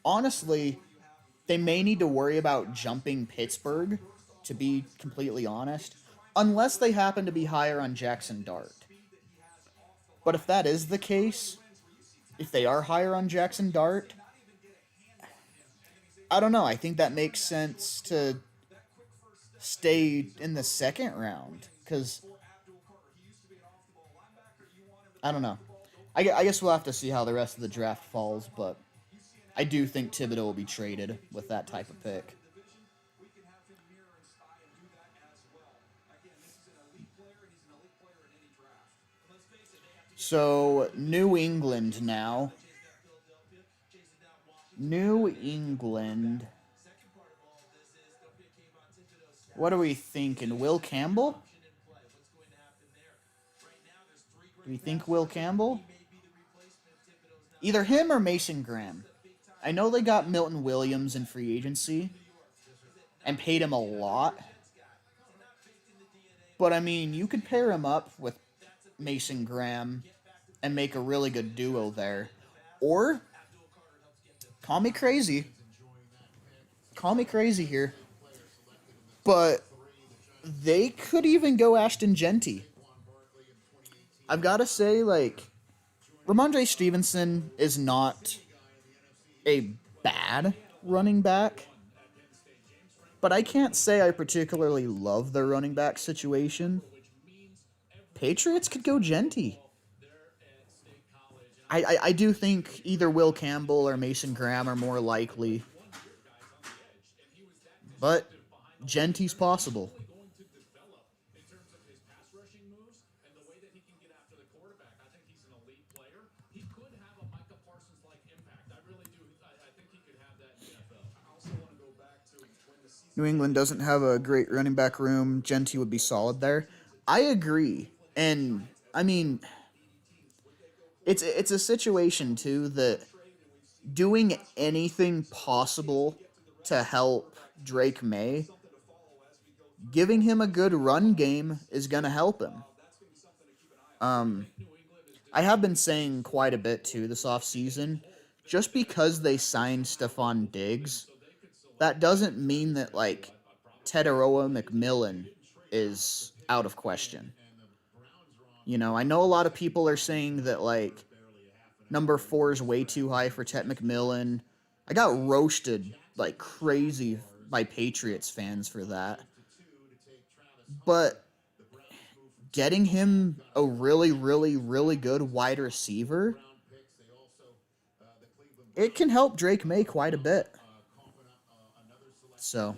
Honestly, they may need to worry about jumping Pittsburgh, to be completely honest, unless they happen to be higher on Jackson Dart. But if that is the case, if they are higher on Jackson Dart, I don't know. I think that makes sense to stay in the second round because I don't know. I guess we'll have to see how the rest of the draft falls, but I do think Thibodeau will be traded with that type of pick. We can have him mirror and spy and do that as well. Again, this is an elite player, and he's an elite player in any draft. Let's face it, they have to So, New England now. New England. What are we thinking? Will Campbell? Do we think Will Campbell? Either him or Mason Graham. I know they got Milton Williams in free agency and paid him a lot. But, I mean, you could pair him up with Mason Graham and make a really good duo there. Or, call me crazy. Call me crazy here. But they could even go Ashton Genty. I've got to say, like, Ramondre Stevenson is not a bad running back. But I can't say I particularly love their running back situation. Patriots could go Genty. I do think either Will Campbell or Mason Graham are more likely. But Genty's possible. New England doesn't have a great running back room. Genty would be solid there. I agree. And, I mean, it's a situation, too, that doing anything possible to help Drake May, giving him a good run game is going to help him. I have been saying quite a bit, too, this offseason. Just because they signed Stephon Diggs, that doesn't mean that, like, Teteroa McMillan is out of question. You know, I know a lot of people are saying that, like, number 4 is way too high for Tet McMillan. I got roasted like crazy by Patriots fans for that. But getting him a really, really, really good wide receiver, it can help Drake May quite a bit. So,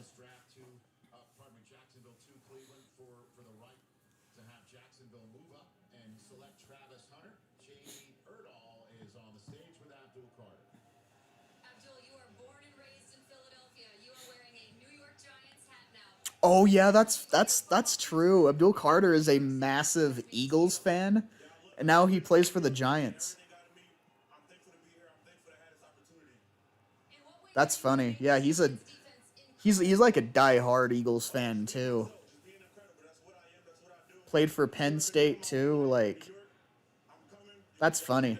Abdul, you are born and raised in Philadelphia. You are wearing a New York Giants hat now. oh yeah, that's true. Abdul Carter is a massive Eagles fan, and now he plays for the Giants. In what way That's funny. Yeah, he's like a diehard Eagles fan too. Played for Penn State too. Like, that's funny.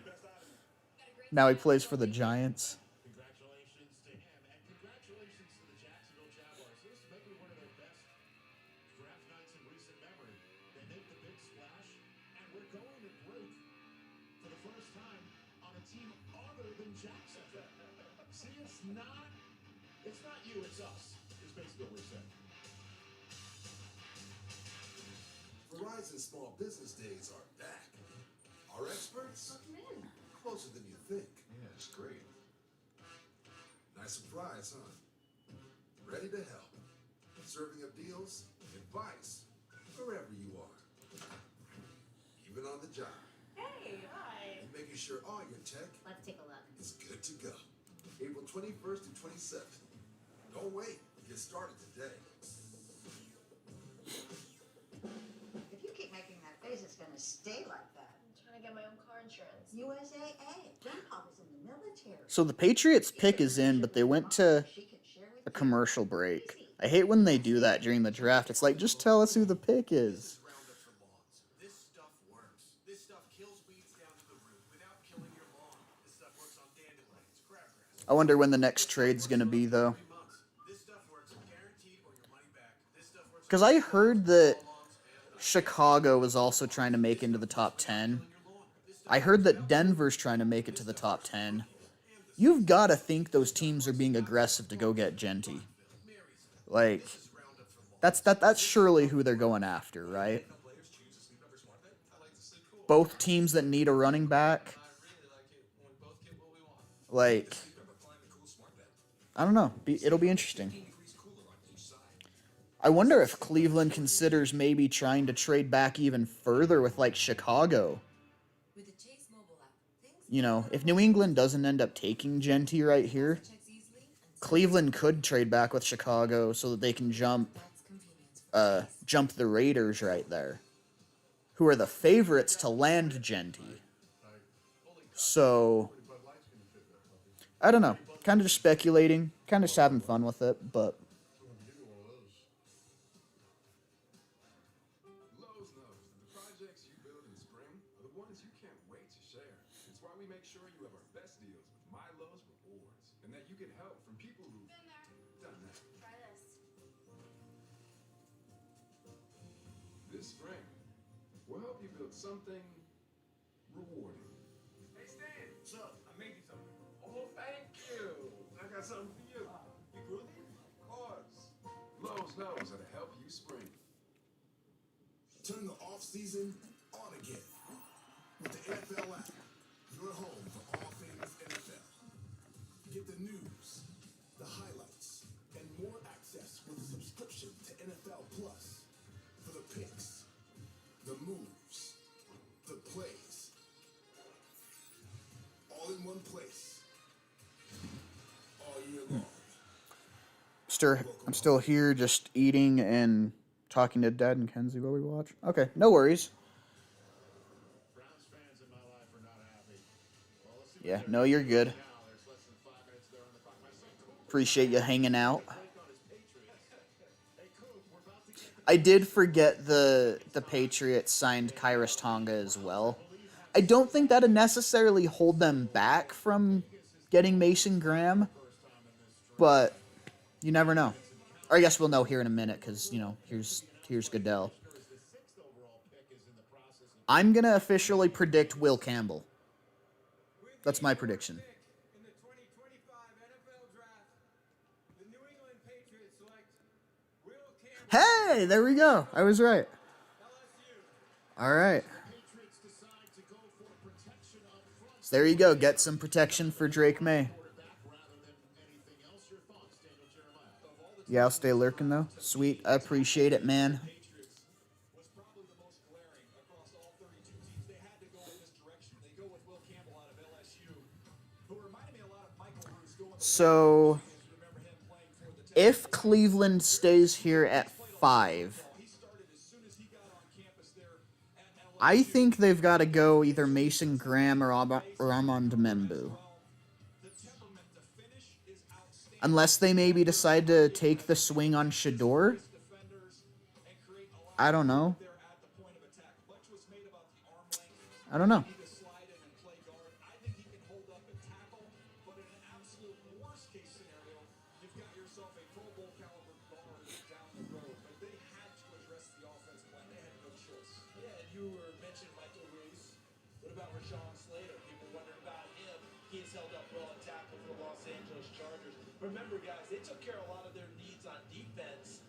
Now he plays for the Giants. Congratulations to him, and congratulations to the Jacksonville Jaguars. This may be one of their best draft nights in recent memory. They make the big splash, and we're going to break for the first time on a team other than Jacksonville. See, it's not you, it's us, is basically what we're saying. Verizon Small Business Days are back. Our experts closer than you think. Yeah, it's great. Nice surprise, huh? Ready to help. Serving up deals, advice, wherever you are. Even on the job. Hey, hi. And making sure all your tech Let's take a look. is good to go. April 21st to 27th. Don't wait. Get started today. If you keep making that face, it's gonna stay like that. I'm trying to get my own car insurance. USAA. Grandpa was in the military. So the Patriots pick is in, but they went to She can share with a you. commercial break. I hate when they do that during the draft. It's like, just tell us who the pick is. Roundup for lawns. This stuff works. This stuff kills weeds down to the root without killing your lawn. This stuff works on dandelions, crabgrass. I wonder when the next trade's going to be, though. 3 months. This stuff works guaranteed or your money back. This stuff works. Because I heard that Chicago was also trying to make into the top 10. I heard that Denver's trying to make it to the top 10. You've got to think those teams are being aggressive to go get Genty. Like, that's surely who they're going after, right? Both teams that need a running back. Like, I don't know. It'll be interesting. I wonder if Cleveland considers maybe trying to trade back even further with, like, Chicago. With the Chase mobile app, things You know, if New England doesn't end up taking Genty right here, checks easily and Cleveland could trade back with Chicago so that they can jump that's convenience. jump the Raiders right there, who are the favorites to land Genty. So, I don't know. Kind of just speculating, kind of just having fun with it, but Lowe's knows that the projects you build in spring are the ones you can't wait to share. It's why we make sure you have our best deals with My Lowe's Rewards, and that you get help from people who've Been there. done that. Try this. This spring, we'll help you build something rewarding. Hey, Stan. What's up? I made you something. Oh, thank you. I got something for you. You grew these? Of course. Lowe's knows how to help you spring. Turn the off season on again. With the NFL app, your home for all things NFL. Get the news, the highlights, and more access with a subscription to NFL Plus. For the picks, the moves, the plays. All in one place. All year long. I'm still here just eating and talking to Dad and Kenzie while we watch. Okay, no worries. Browns fans in my life are not happy. Well, let's see Yeah, no, you're good. now. There's less than 5 minutes there on the clock. My son Coop Appreciate you hanging out. break on his Patriots. Hey, Coop, we're about to get I did forget the Patriots signed Kairos Tonga as well. I don't think that'd necessarily hold them back from getting Mason Graham, but you never know. Or I guess we'll know here in a minute because, you know, here's Goodell. the 6th overall pick is in the process of I'm going to officially predict Will Campbell. That's my prediction. Pick in the 2025 NFL Draft, the New England Patriots select Will Campbell, Hey, there we go. I was right. LSU. All right. Patriots decide to go for protection up front. So there you go. Get some protection for Drake May. Quarterback rather than anything else. Your thoughts, Daniel Jeremiah? Yeah, I'll stay lurking though. Sweet. I appreciate it, man. Patriots was probably the most glaring across all 32 teams. They had to go in this direction. They go with Will Campbell out of LSU, who reminded me a lot of Michael Bruce going. So, Remember him playing for the Texans. if Cleveland stays here at 5, He started as soon as he got on campus there at LSU. I think they've got to go either Mason Graham or Armand Membu. The temperament to finish is outstanding. Unless they maybe decide to take the swing on Shador. Defenders and create a lot I don't know. there at the point of attack. Much was made about the arm length. I don't know. He to slide in and play guard. I think he can hold up and tackle, but in an absolute worst case scenario, you've got yourself a Pro Bowl caliber guard down the road. But they had to address the offensive line. They had no choice. Yeah, and you were mentioning Michael Bruce. What about Rashawn Slater? People wonder about him. He's held up well at tackle for the Los Angeles Chargers. Remember, guys, they took care of a lot of their needs on defense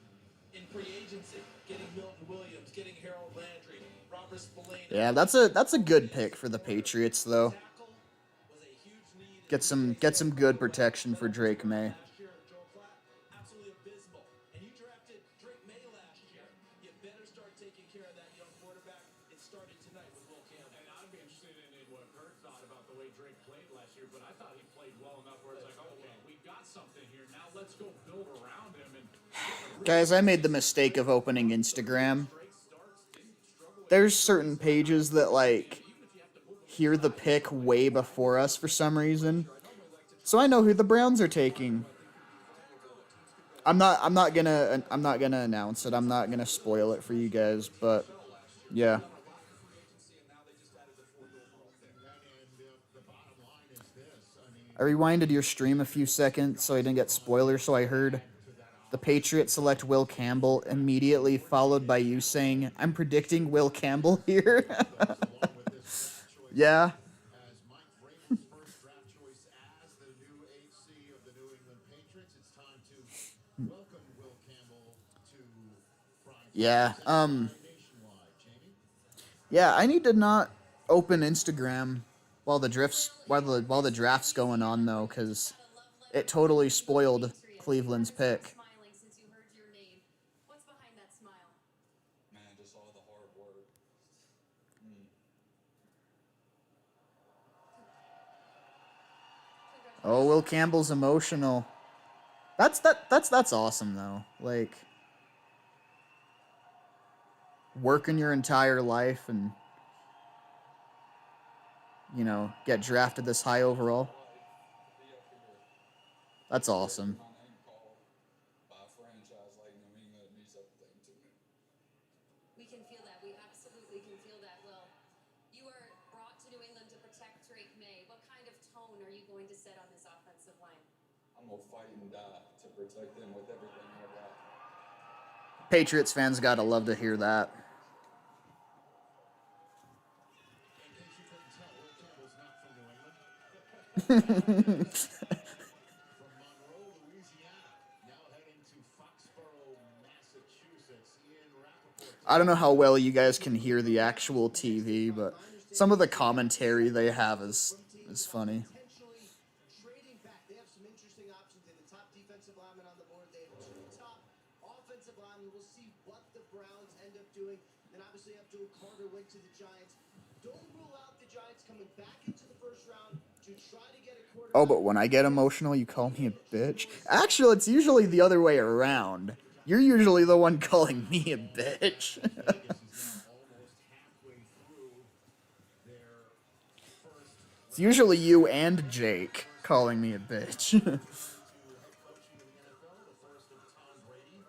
in free agency. Getting Milton Williams, getting Harold Landry, Robert Spillane. Yeah, that's a good pick for the Patriots though. Tackle, Get some good protection for Drake May. Last year, Joel Klatt, absolutely abysmal. And you drafted Drake May last year. You better start taking care of that young quarterback. It started tonight with Will Campbell. And I'd be interested in what Kurt thought about the way Drake played last year, but I thought he played well enough where it's like, okay, we've got something here. Now let's go build around him. And Guys, I made the mistake of opening Instagram. There's certain pages that like hear the pick way before us for some reason. So I know who the Browns are taking. I'm not gonna announce it. I'm not gonna spoil it for you guys, but yeah. I rewinded your stream a few seconds so I didn't get spoilers, so I heard the Patriots select Will Campbell immediately, followed by you saying, I'm predicting Will Campbell here. Yeah. As Mike Vrabel's first draft choice as the new HC of the New England Patriots, it's time to welcome Will Campbell to prime Yeah. nationwide. Jamie? Yeah, I need to not open Instagram while the draft's going on though, because it totally spoiled Cleveland's pick. Smiling since you heard your name. What's behind that smile? Man, just all the hard work. Oh, Will Campbell's emotional. That's awesome though. Like working your entire life and get drafted this high overall. That's awesome. My name called by a franchise like New England means everything to me. We can feel that. We absolutely can feel that, Will. You were brought to New England to protect Drake May. What kind of tone are you going to set on this offensive line? I'm gonna fight and die to protect them with everything I got. Patriots fans gotta love to hear that. In case you couldn't tell, Will Campbell's not from New England. From Monroe, Louisiana, now heading to Foxborough, Massachusetts. Ian Rappaport. I don't know how well you guys can hear the actual TV, but some of the commentary they have is funny. Intentionally trading back. They have some interesting options. They have the top defensive lineman on the board. They have two top offensive linemen. We'll see what the Browns end up doing. And obviously, Abdul Carter went to the Giants. Don't rule out the Giants coming back into the first round to try to get a quarterback. Oh, but when I get emotional, you call me a bitch? Actually, it's usually the other way around. You're usually the one calling me a bitch. Vegas is now almost halfway through their first It's usually you and Jake calling me a bitch. to head coaching in the NFL, the first of Tom Brady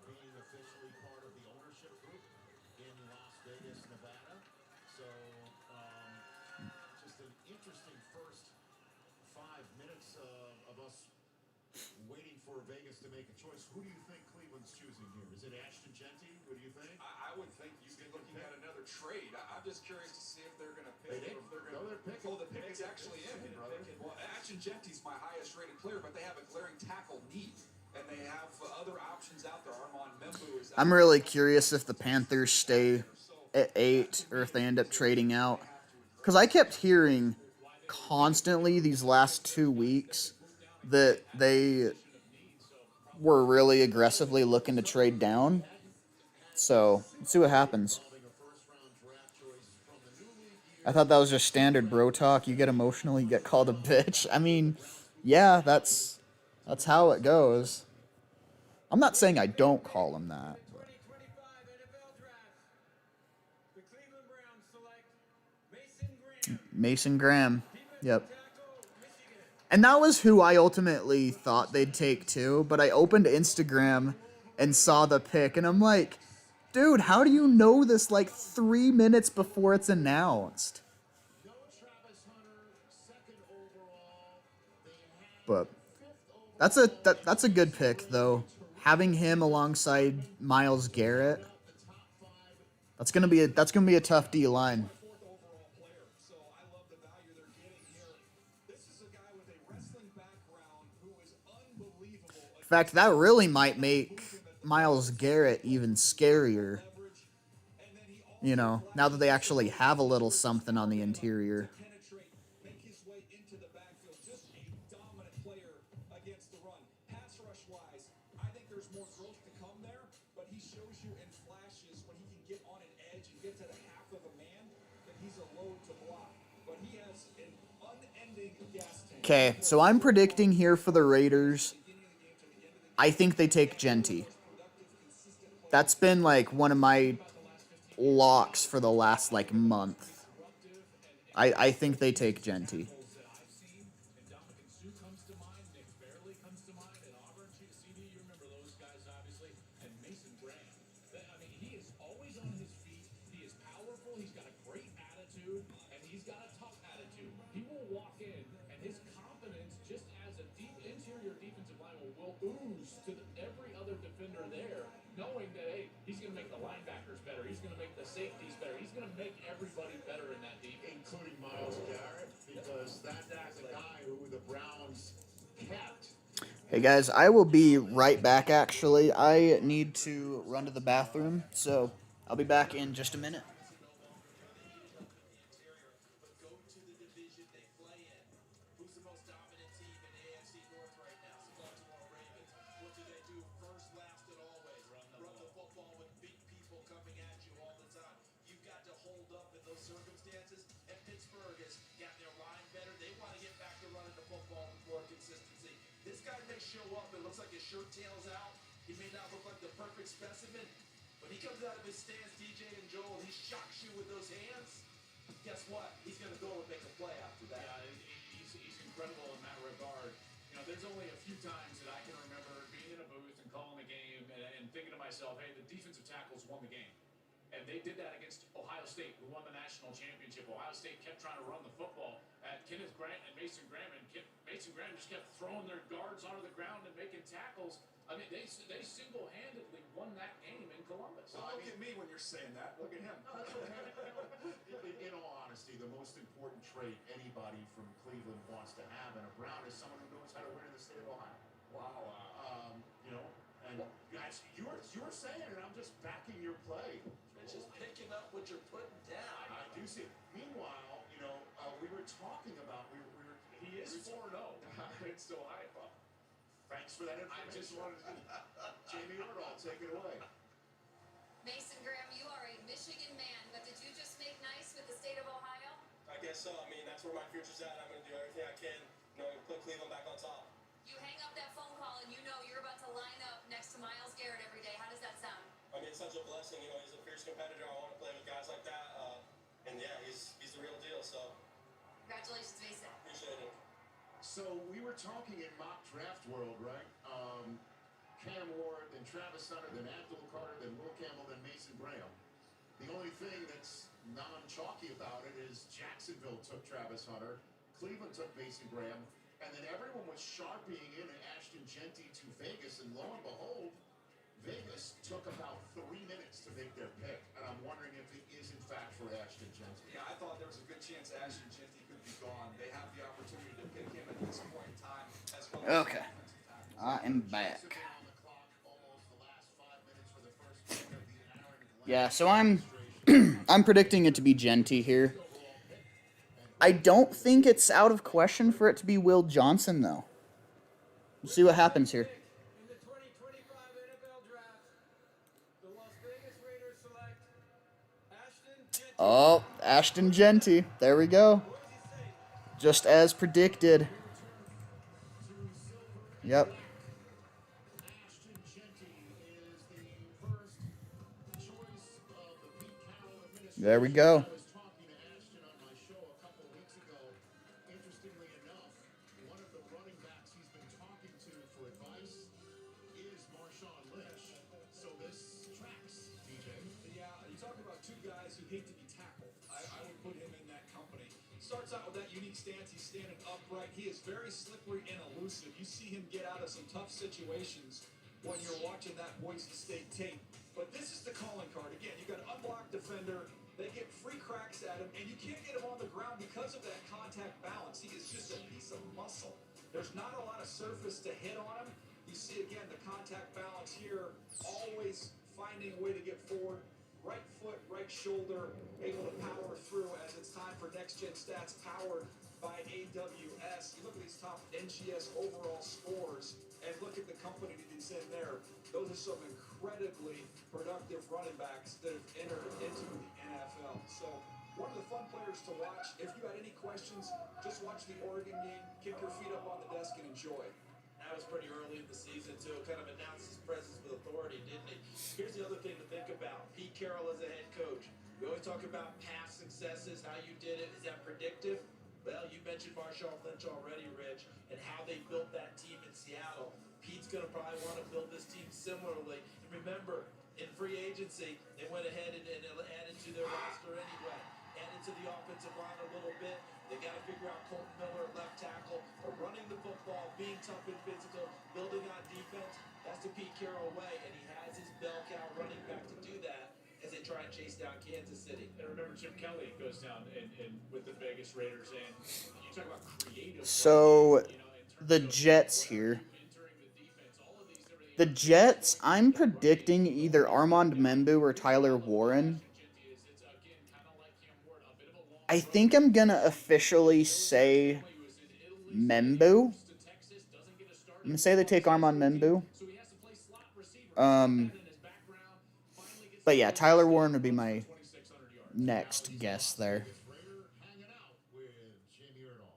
being officially part of the ownership group in Las Vegas, Nevada. So, just an interesting first 5 minutes of us waiting for Vegas to make a choice. Who do you think Cleveland's choosing here? Is it Ashton Genty? What do you think? I would think you'd be looking at another trade. I'm just curious to see if they're going to pick. They did. Or if they're No, going they're picking. Oh, the pick is actually in, brother. Well, Ashton Genty's my highest rated player, but they have a glaring tackle need. And they have other options out there. Armand Membu is out I'm really curious if the Panthers stay at 8 or if they end up trading out. Because I kept hearing constantly these last 2 weeks that they were really aggressively looking to trade down. So, let's see what happens. I thought that was just standard bro talk. You get emotional, you get called a bitch. I mean, yeah, that's how it goes. I'm not saying I don't call him that. 2025 NFL Draft. The Cleveland Browns select Mason Graham. Mason Graham. Yep. Tackle, Michigan. And that was who I ultimately thought they'd take too, but I opened Instagram and saw the pick, and I'm like, dude, how do you know this like 3 minutes before it's announced? No Travis Hunter, second overall. They But have that's a good pick though. Having him alongside Myles Garrett, that's gonna be a tough D line. fourth overall player. So I love the value they're getting here. This is a guy with a wrestling background who is unbelievable. In fact, that really might make Myles Garrett even scarier. You know, now that they actually have a little something on the interior. Penetrate, make his way into the backfield. Just shows you in flashes when he can get on an edge and get to the half of a man that he's a load to block. But he has an unending gas tank. Okay, so I'm predicting here for the Raiders. I think they take Genty. That's been like one of my locks for the last like month. I think they take Genty. Knowing that, hey, he's going to make the linebackers better. He's going to make the safeties better. He's going to make everybody better in that defense. Including Myles Garrett, because that's the guy who the Browns kept. Hey guys, I will be right back actually. I need to run to the bathroom, so I'll be back in just a minute. Circumstances, and Pittsburgh has got their line better. They want to get back to running the football with more consistency. This guy may show up, it looks like his shirt tail's out. He may not look like the perfect specimen, but he comes out of his stance, DJ and Joel, he shocks you with those hands. Guess what? He's going to go and make a play after that. Yeah, he's incredible in that regard. You know, there's only a few times that I can remember being in a booth and calling the game and thinking to myself, hey, the defensive tackles won the game. And they did that against Ohio State, who won the national championship. Ohio State kept trying to run the football at Kenneth Grant and Mason Graham, and Mason Graham just kept throwing their guards onto the ground and making tackles. I mean, they single-handedly won that game in Columbus. Well, look at me when you're saying that. Look at him. In all honesty, the most important trait anybody from Cleveland wants to have in a Brown is someone who knows how to win in the state of Ohio. Wow. You know, and guys, you were saying it, and I'm just backing your play. It's just picking up what you're putting down. I do see it. Meanwhile, you know, we were talking about he is 4-0 against Ohio. Thanks for that information. I just wanted to. Jamie Erdahl, take it away. Mason Graham, you are a Michigan man, but did you just make nice with the state of Ohio? I guess so. I mean, that's where my future's at. I'm going to do everything I can, you know, put Cleveland back on top. You hang up that phone call and you know you're about to line up next to Myles Garrett every day. How does that sound? I mean, it's such a blessing. You know, he's a fierce competitor. I want to play with guys like that. And yeah, he's the real deal. So Congratulations, Mason. appreciate it. So we were talking in mock draft world, right? Cam Ward, then Travis Hunter, then Abdul Carter, then Will Campbell, then Mason Graham. The only thing that's non-chalky about it is Jacksonville took Travis Hunter, Cleveland took Mason Graham, and then everyone was sharpieing in Ashton Genty to Vegas, and lo and behold, Vegas took about 3 minutes to make their pick, and I'm wondering if it is in fact for Ashton Genty. Yeah, I thought there was a good chance Ashton Genty could be gone. They have the opportunity to pick him at this point in time as well. Okay. I am back. Yeah, so I'm predicting it to be Genty here. I don't think it's out of question for it to be Will Johnson, though. We'll see what happens here. In the 2025 NFL Draft, the Las Vegas Raiders select Ashton Genty. Oh, Ashton Genty. There we go. Just as predicted. Yep. Ashton Genty is the first choice of the Pete Carroll administration. There we go. I was talking to Ashton on my show a couple weeks ago. Interestingly enough, one of the running backs he's been talking to for advice is Marshawn Lynch. So this tracks, DJ. Yeah, you talk about two guys who hate to be tackled. I would put him in that company. Starts out with that unique stance. He's standing upright. He is very slippery and elusive. You see him get out of some tough situations when you're watching that Boise State tape. But this is the calling card. Again, you got an unblocked defender. They get free cracks at him, and you can't get him on the ground because of that contact balance. He is just a piece of muscle. There's not a lot of surface to hit on him. You see, again, the contact balance here, always finding a way to get forward. Right foot, right shoulder, able to power through as it's time for Next Gen Stats powered by AWS. You look at these top NGS overall scores and look at the company that is in there. Those are some incredibly productive running backs that have entered into the NFL. So one of the fun players to watch. If you had any questions, just watch the Oregon game, kick your feet up on the desk, and enjoy. That was pretty early in the season, too. Kind of announced his presence with authority, didn't he? Here's the other thing to think about. Pete Carroll as a head coach. We always talk about past successes, how you did it. Is that predictive? Well, you mentioned Marshawn Lynch already, Rich, and how they built that team in Seattle. Pete's going to probably want to build this team similarly. And remember, in free agency, they went ahead and added to their roster anyway. Added to the offensive line a little bit. They got to figure out Colton Miller at left tackle. But running the football, being tough and physical, building on defense, that's the Pete Carroll way. And he has his bell cow running back to do that as they try and chase down Kansas City. And remember, Chip Kelly goes down with the Vegas Raiders. And you talk about creative. So You know, in terms the of Jets where are here. you entering the defense, all of these different The Jets, I'm predicting either Armand Membu or Tyler Warren. it's again kind of like Cam Ward, a bit of a long I think I'm gonna officially say he was in Italy, Membu. to Texas, doesn't get a start. I'm gonna say they take Armand Membu. So he has to play slot receiver. Um, In his background, finally gets but yeah, Tyler Warren would be my 2,600 yards. next guess there. Raider hanging out with Jamie Erdahl.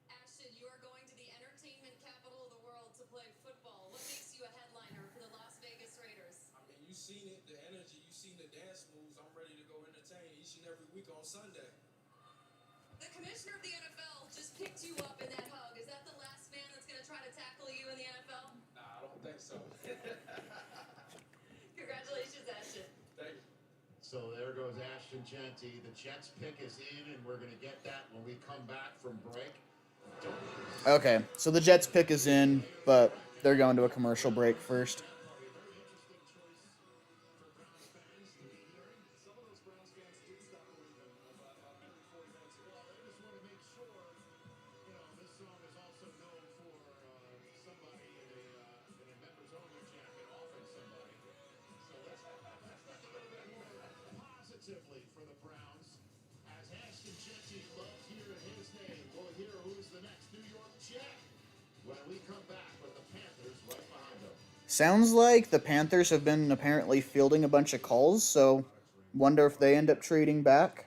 Ashton, you are going to the entertainment capital of the world to play football. What makes you a headliner for the Las Vegas Raiders? I mean, you seen it, the energy, you seen the dance moves. I'm ready to go entertain each and every week on Sunday. The commissioner of the NFL just picked you up in that hug. Is that the last man that's going to try to tackle you in the NFL? Nah, I don't think so. Congratulations, Ashton. Thank you. So there goes Ashton Genty. The Jets pick is in, and we're going to get that when we come back from break. Okay, so the Jets pick is in, but they're going to a commercial break first. Some of those Browns fans did stop believing about 30, 40 minutes ago. Well, they just want to make sure, this song is also known for somebody in a members-only jacket offing somebody. So let's think a little bit more positively for the Browns. As Ashton Genty loves hearing his name, we'll hear who's the next New York Jet when we come back with the Panthers right behind them. Sounds like the Panthers have been apparently fielding a bunch of calls, so wonder if they end up trading back.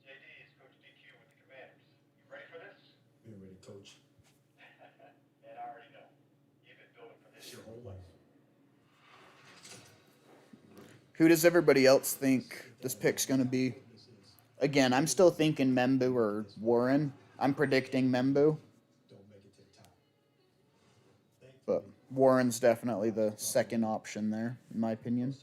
JD is Coach DQ with the Commanders. You ready for this? Been ready, Coach. And I already know. You've been building for this Your whole life. Who does everybody else think this pick's going to be? Again, I'm still thinking Membu or Warren. I'm predicting Membu, Don't make it to the top. but Warren's definitely the second option there, in my opinion.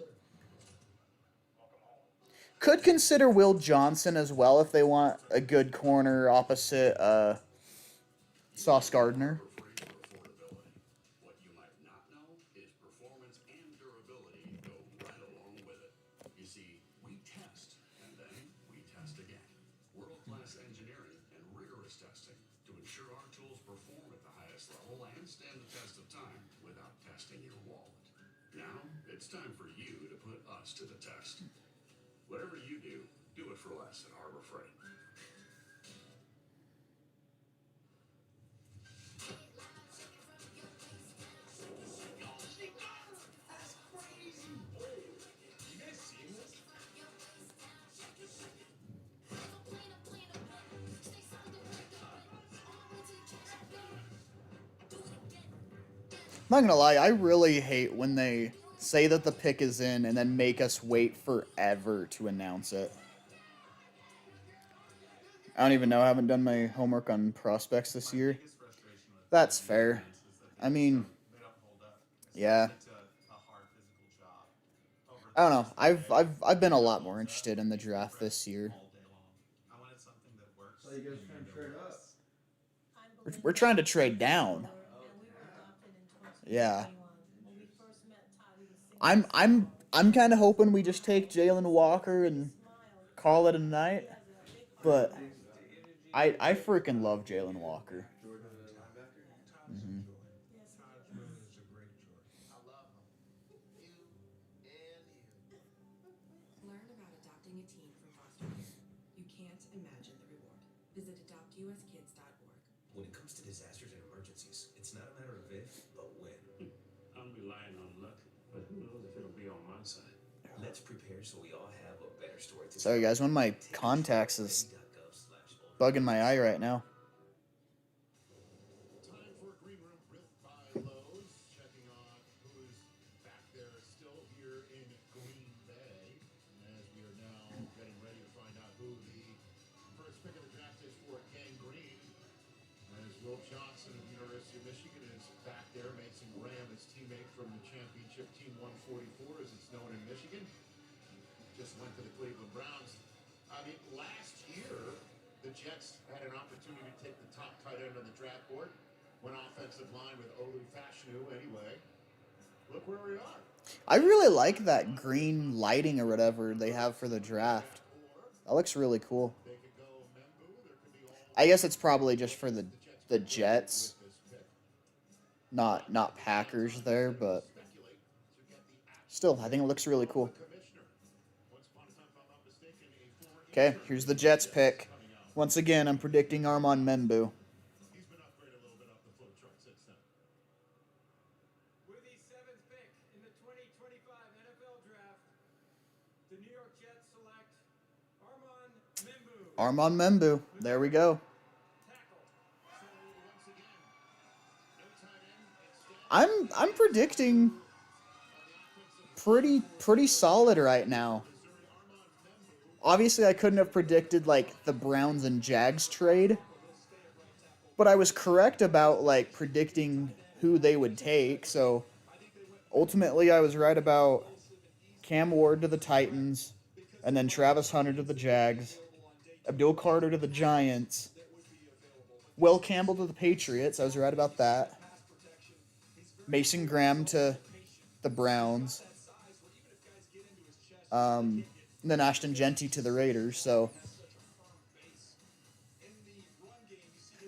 Could consider Will Johnson as well if they want a good corner opposite Sauce Gardner. What you might not know is performance and durability go right along with it. You see, we test, and then we test again. World-class engineering and rigorous testing to ensure our tools perform at the highest level and stand the test of time without testing your wallet. Now, it's time for you to put us to the test. Whatever you do it for less at Harbor Freight. I'm not gonna lie, I really hate when they say that the pick is in and then make us wait forever to announce it. I don't even know. I haven't done my homework on prospects this year. That's fair. I mean, yeah. I don't know. I've been a lot more interested in the draft this year. So you guys trying to trade up? We're trying to trade down. Yeah. I'm kind of hoping we just take Jalen Walker and call it a night. But I freaking love Jalen Walker. Mm-hmm. Learn about adopting a teen from foster care. You can't imagine the reward. Visit adoptuskids.org. When it comes to disasters and emergencies, it's not a matter of if, but when. I'm relying on luck, but who knows if it'll be on my side. Let's prepare so we all have a better story to Sorry, guys. One of my contacts is bugging my eye right now. Time for Green Room Built by Lowe's. Checking on who is back there still here in Green Bay. As we are now getting ready to find out who the first pick of the draft is for Gang Green. As Will Johnson of the University of Michigan is back there. Mason Graham, his teammate from the championship team 144, as it's known in Michigan. Just went to the Cleveland Browns. I mean, last year, the Jets had an opportunity to take the top tight end on the draft board. Went offensive line with Olu Fashanu anyway. Look where we are. I really like that green lighting or whatever they have for the draft. That looks really cool. I guess it's probably just for the Jets, not Packers there, but still, I think it looks really cool. Okay, here's the Jets pick. Once again, I'm predicting Armand Membu. With the 7th pick in the 2025 NFL Draft, the New York Jets select Armand Membu. Armand Membu. There we go. I'm predicting pretty solid right now. Obviously, I couldn't have predicted like the Browns and Jags trade, but I was correct about like predicting who they would take. So ultimately, I was right about Cam Ward to the Titans, and then Travis Hunter to the Jags, Abdul Carter to the Giants, Will Campbell to the Patriots. I was right about that. Mason Graham to the Browns. And then Ashton Genty to the Raiders. So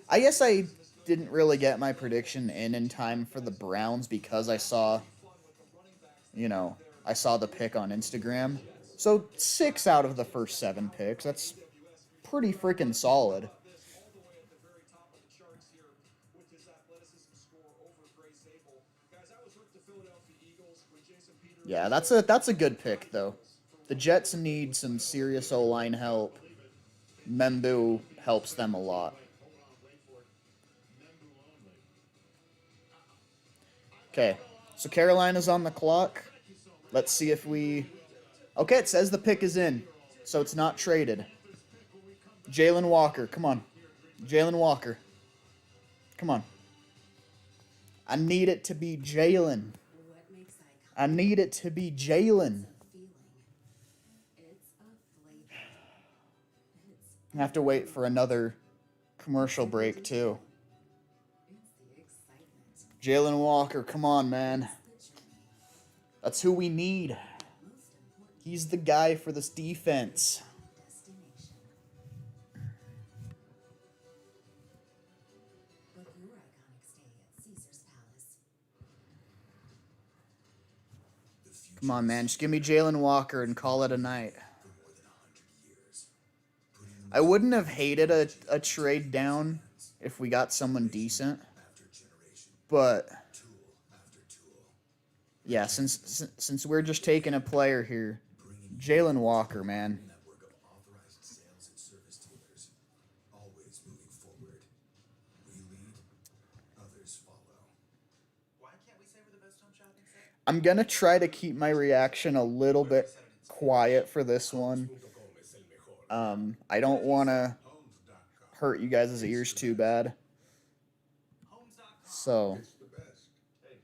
I guess I didn't really get my prediction in time for the Browns because I saw the pick on Instagram. So 6 out of the first 7 picks. That's pretty freaking solid. Yeah, that's a good pick though. The Jets need some serious O-line help. Membu helps them a lot. Okay, so Carolina's on the clock. Let's see if we... Okay, it says the pick is in, so it's not traded. Jalen Walker, come on. Jalen Walker. Come on. I need it to be Jalen. I need it to be Jalen. I have to wait for another commercial break, too. Jalen Walker, come on, man. That's who we need. He's the guy for this defense. Come on, man. Just give me Jalen Walker and call it a night. I wouldn't have hated a trade down if we got someone decent. But yeah, since we're just taking a player here, Jalen Walker, man. I'm going to try to keep my reaction a little bit quiet for this one. I don't want to hurt you guys' ears too bad. So... Hey,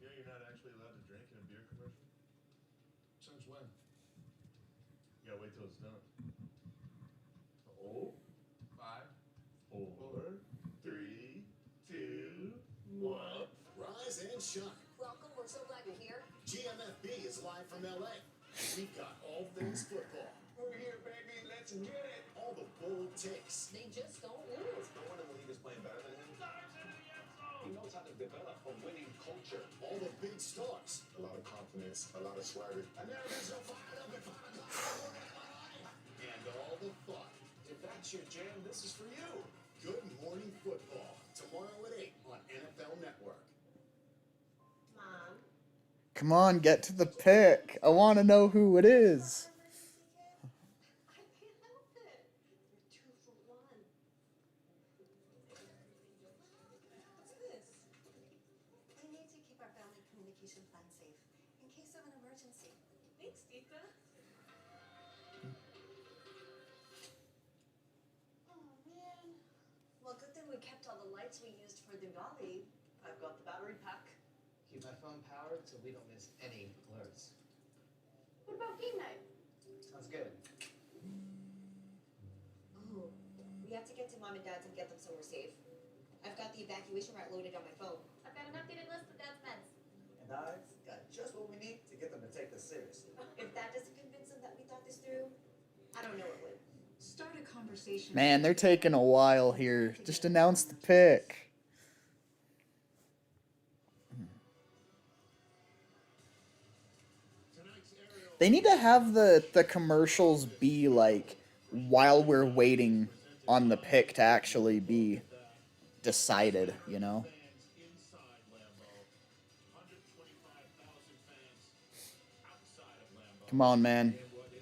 you know you're not actually allowed to drink in a beer commercial? Since when? You gotta wait till it's done. 5, 4, 3, 2, 1. Rise and shine. Welcome, we're so glad you're here. GMFB is live from LA. We've got all things football. Get it! All the bold takes. They just don't lose. No one in the league is playing better than him. He knows how to develop a winning culture. All the big stars. A lot of confidence, a lot of swagger. Americans are fired up at 5 o'clock. And all the fun. If that's your jam, this is for you. Good Morning Football. Tomorrow at 8 on NFL Network. Mom. Come on, get to the pick. I want to know who it is. I can't help it. You're 2 for 1. What's this? We need to keep our family communication plan safe in case of an emergency. Thanks, Tita. Oh man. Well, good thing we kept all the lights we used for Diwali. I've got the battery pack. Keep my phone powered so we don't miss any alerts. What about game night? Sounds good. Oh, we have to get to mom and dad's and get them somewhere safe. I've got the evacuation route loaded on my phone. I've got an updated list of Dad's meds. And I've got just what we need to get them to take this seriously. If that doesn't convince them that we thought this through, I don't know what would. Start a conversation. Man, they're taking a while here. Just announce the pick. They need to have the commercials be like while we're waiting on the pick to actually be decided, you know? Come on, man.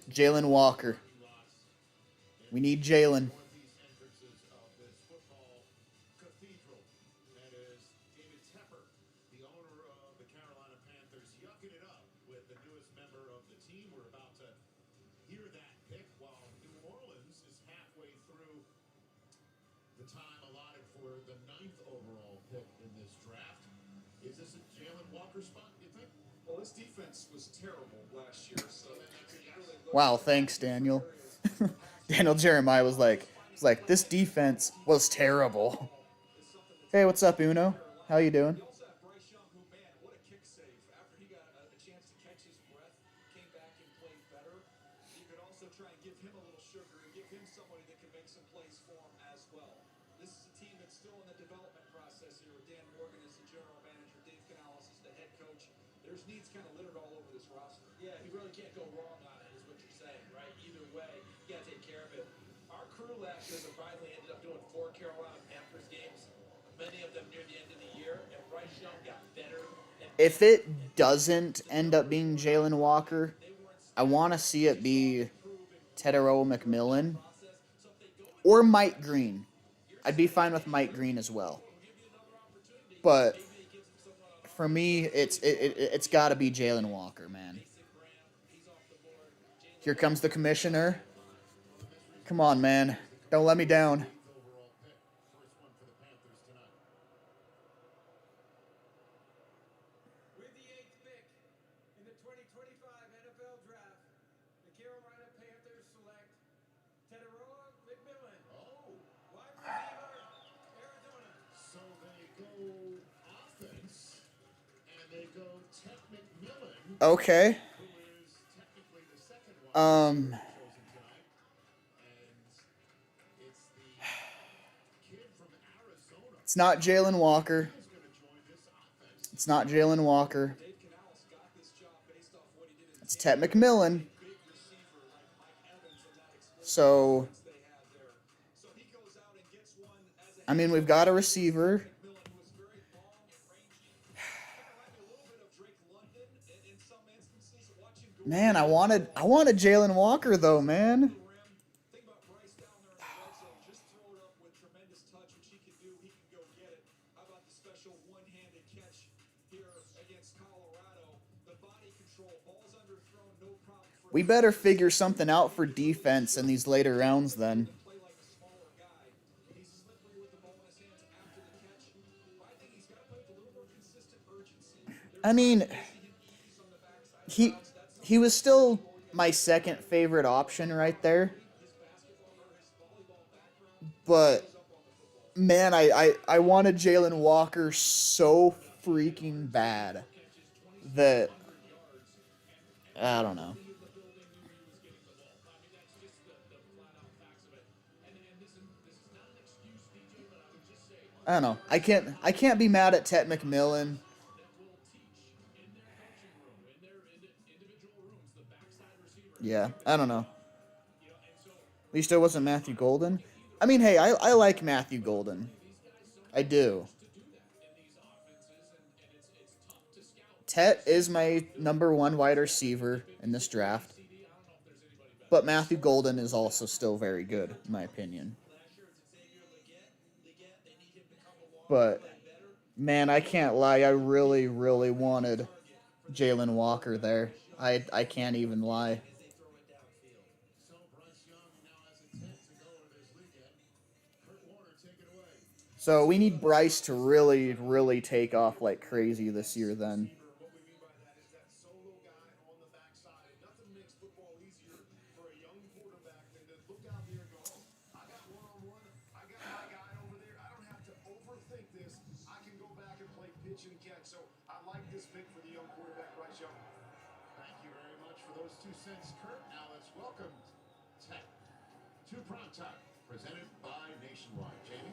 Jalen Walker. We need Jalen. Well, this defense was terrible last year, so Wow, thanks, Daniel. Daniel Jeremiah was like, this defense was terrible. Hey, what's up, Uno? How you doing? you also have Bryce Young, who, man, what a kick save. After he got a chance to catch his breath, came back and played better. You could also try and give him a little sugar and give him somebody that can make some plays for him as well. This is a team that's still in the development process here with Dan Morgan as the general manager, Dave Canales as the head coach. There's needs kind of littered all over this roster. Yeah, you really can't go wrong on it, is what you're saying, right? Either way, you gotta take care of it. Our crew last year surprisingly ended up doing 4 Carolina Panthers games, many of them near the end of the year, and Bryce Young got better. If it doesn't end up being Jalen Walker, I want to see it be Tedero McMillan or Mike Green. I'd be fine with Mike Green as well. But for me, it's got to be Jalen Walker, man. Here comes the commissioner. Come on, man. Don't let me down. With the 8th pick in the 2025 NFL Draft, the Carolina Panthers select Tedero McMillan. Wide receiver, Arizona. So they go offense, and they go Ted McMillan, Okay. who is technically the second one chosen tonight. And it's the kid from Arizona It's not Jalen Walker. who's going to join this offense. It's not Jalen Walker. Dave Canales got this job based off what he did in It's Ted McMillan. big receiver like Mike Evans and that explosive So, offense they had there. So he goes out and gets one as a I mean, we've got a receiver. McMillan, who is very long and rangy. Kind of remind me a little bit of Drake London in some instances. Watch him go Man, I wanted Jalen Walker though, man. Think about Bryce down there in the red zone. Just throw it up with tremendous touch, which he can do. He can go get it. How about the special one-handed catch here against Colorado? The body control, balls underthrown, no problem for We better figure something out for defense in these later rounds then. play like a smaller guy. He's slippery with the ball in his hands after the catch. But I think he's got to play with a little more consistent urgency. I mean, Ease on the backside. he was still my second favorite option right there. But man, I wanted Jalen Walker so freaking bad that I don't know. I don't know. I can't be mad at Tet McMillan. Yeah, I don't know. At least it wasn't Matthew Golden. I mean, hey, I like Matthew Golden. I do. Tet is my number one wide receiver in this draft. But Matthew Golden is also still very good, in my opinion. But, man, I can't lie. I really, really wanted Jalen Walker there. I can't even lie. So we need Bryce to really, really take off like crazy this year then. Pitch and catch. So I like this pick for the young quarterback, Bryce Young. Thank you very much for those 2 cents, Kurt. Now let's welcome Tech to Prime Time, presented by Nationwide. Jamie?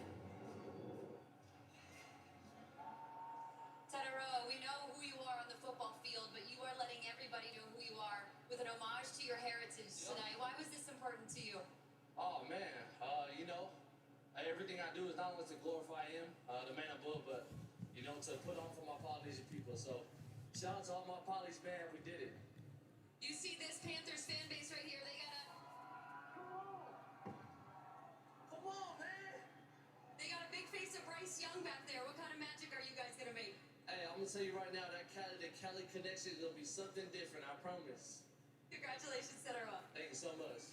Tedero, we know who you are on the football field, but you are letting everybody know who you are with an homage to your heritage tonight. Why was this important to you? Oh man, everything I do is not only to glorify him, the man above, but to put on for my Polynesian people. So shout out to all my Polys, man. We did it. You see this Panthers fan base right here? They got Come on, man. They got a big face of Bryce Young back there. What kind of magic are you guys gonna make? Hey, I'm gonna tell you right now, the Cali connection is gonna be something different. I promise. Congratulations, Tedero. Thank you so much.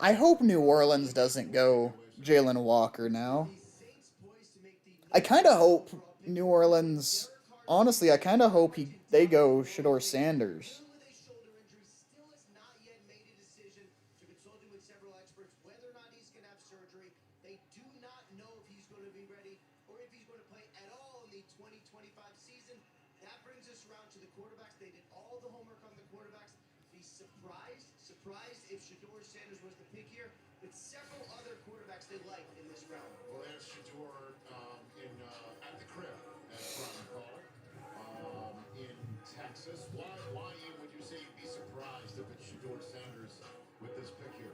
I hope New Orleans doesn't go Jalen Walker now. I kind of hope New Orleans. Honestly, I kind of hope they go Shador Sanders. Surprised if Shador Sanders was the pick here, but several other quarterbacks they like in this round. Well, there's Shador at the crib, as Brian called it, in Texas. Why would you say you'd be surprised if it's Shador Sanders with this pick here?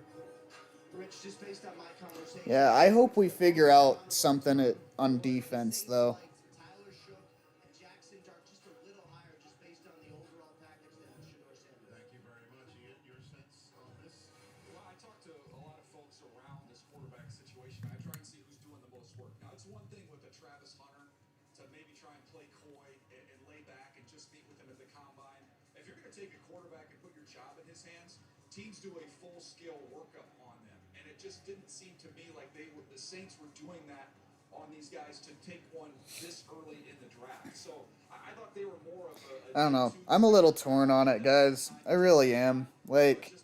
Rich, just based on my conversation. Yeah, I hope we figure out something on defense, though. Tyler Shook and Jackson Dart just a little higher, just based on the overall package than Shador Sanders. Thank you very much. Ian, your sense on this? Well, I talked to a lot of folks around this quarterback situation. I try and see who's doing the most work. Now, it's one thing with a Travis Hunter to maybe try and play coy and lay back and just meet with him at the combine. If you're going to take a quarterback and put your job in his hands, teams do a full-scale workup on them. And it just didn't seem to me like the Saints were doing that on these guys to take one this early in the draft. So I thought they were more of I don't know. I'm a little torn on it, guys. I really am. Like,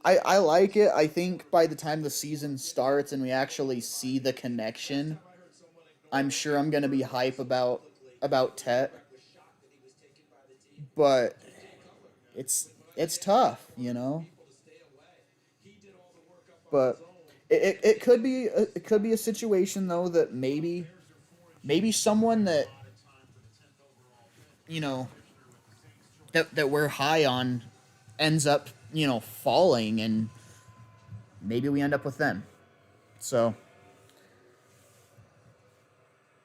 I like it. I think by the time the season starts and we actually see the connection, I'm sure I'm gonna be hype about Tet. But it's tough, you know. But it could be a situation though that maybe someone that that we're high on ends up falling, and maybe we end up with them. So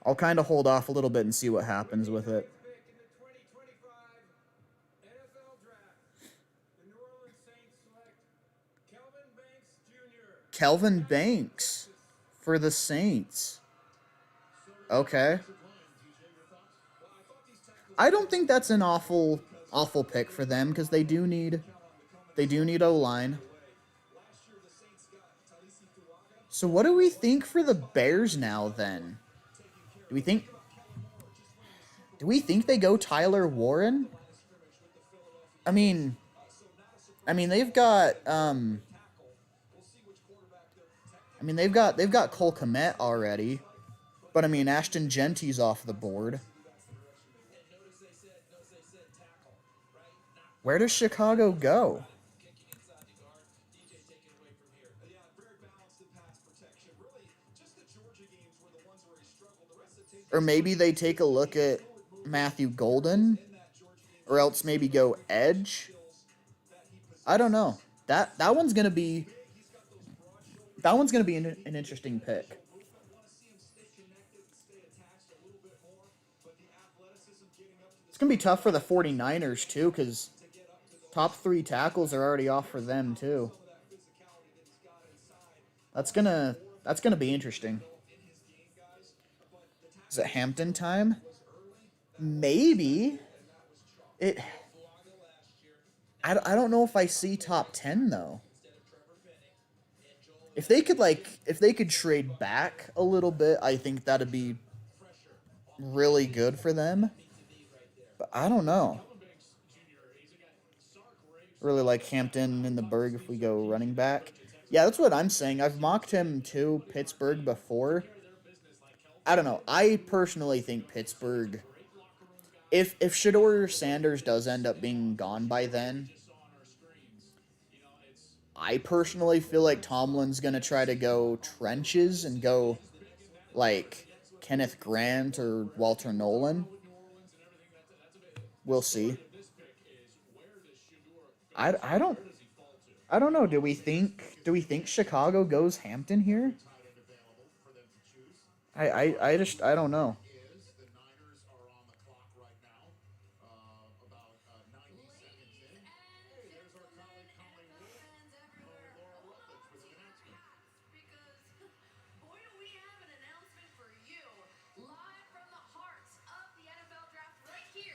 I'll kind of hold off a little bit and see what happens with it. Kelvin Banks for the Saints. Okay. I don't think that's an awful pick for them because they do need O-line. So what do we think for the Bears now then? Do we think they go Tyler Warren? I mean they've got they've got Cole Kmet already. But I mean Ashton Genty's off the board. Where does Chicago go? Or maybe they take a look at Matthew Golden, or else maybe go edge. I don't know. That one's gonna be an interesting pick. It's gonna be tough for the 49ers too, because top 3 tackles are already off for them too. That's gonna be interesting. Is it Hampton time? Maybe. It. I don't know if I see top 10 though. If they could trade back a little bit, I think that'd be really good for them. But I don't know. Really like Hampton in the Berg if we go running back. Yeah, that's what I'm saying. I've mocked him to Pittsburgh before. I don't know. I personally think Pittsburgh, if Shador Sanders does end up being gone by then, I personally feel like Tomlin's gonna try to go trenches and go like Kenneth Grant or Walter Nolan. We'll see. I don't know. Do we think Chicago goes Hampton here? I don't know.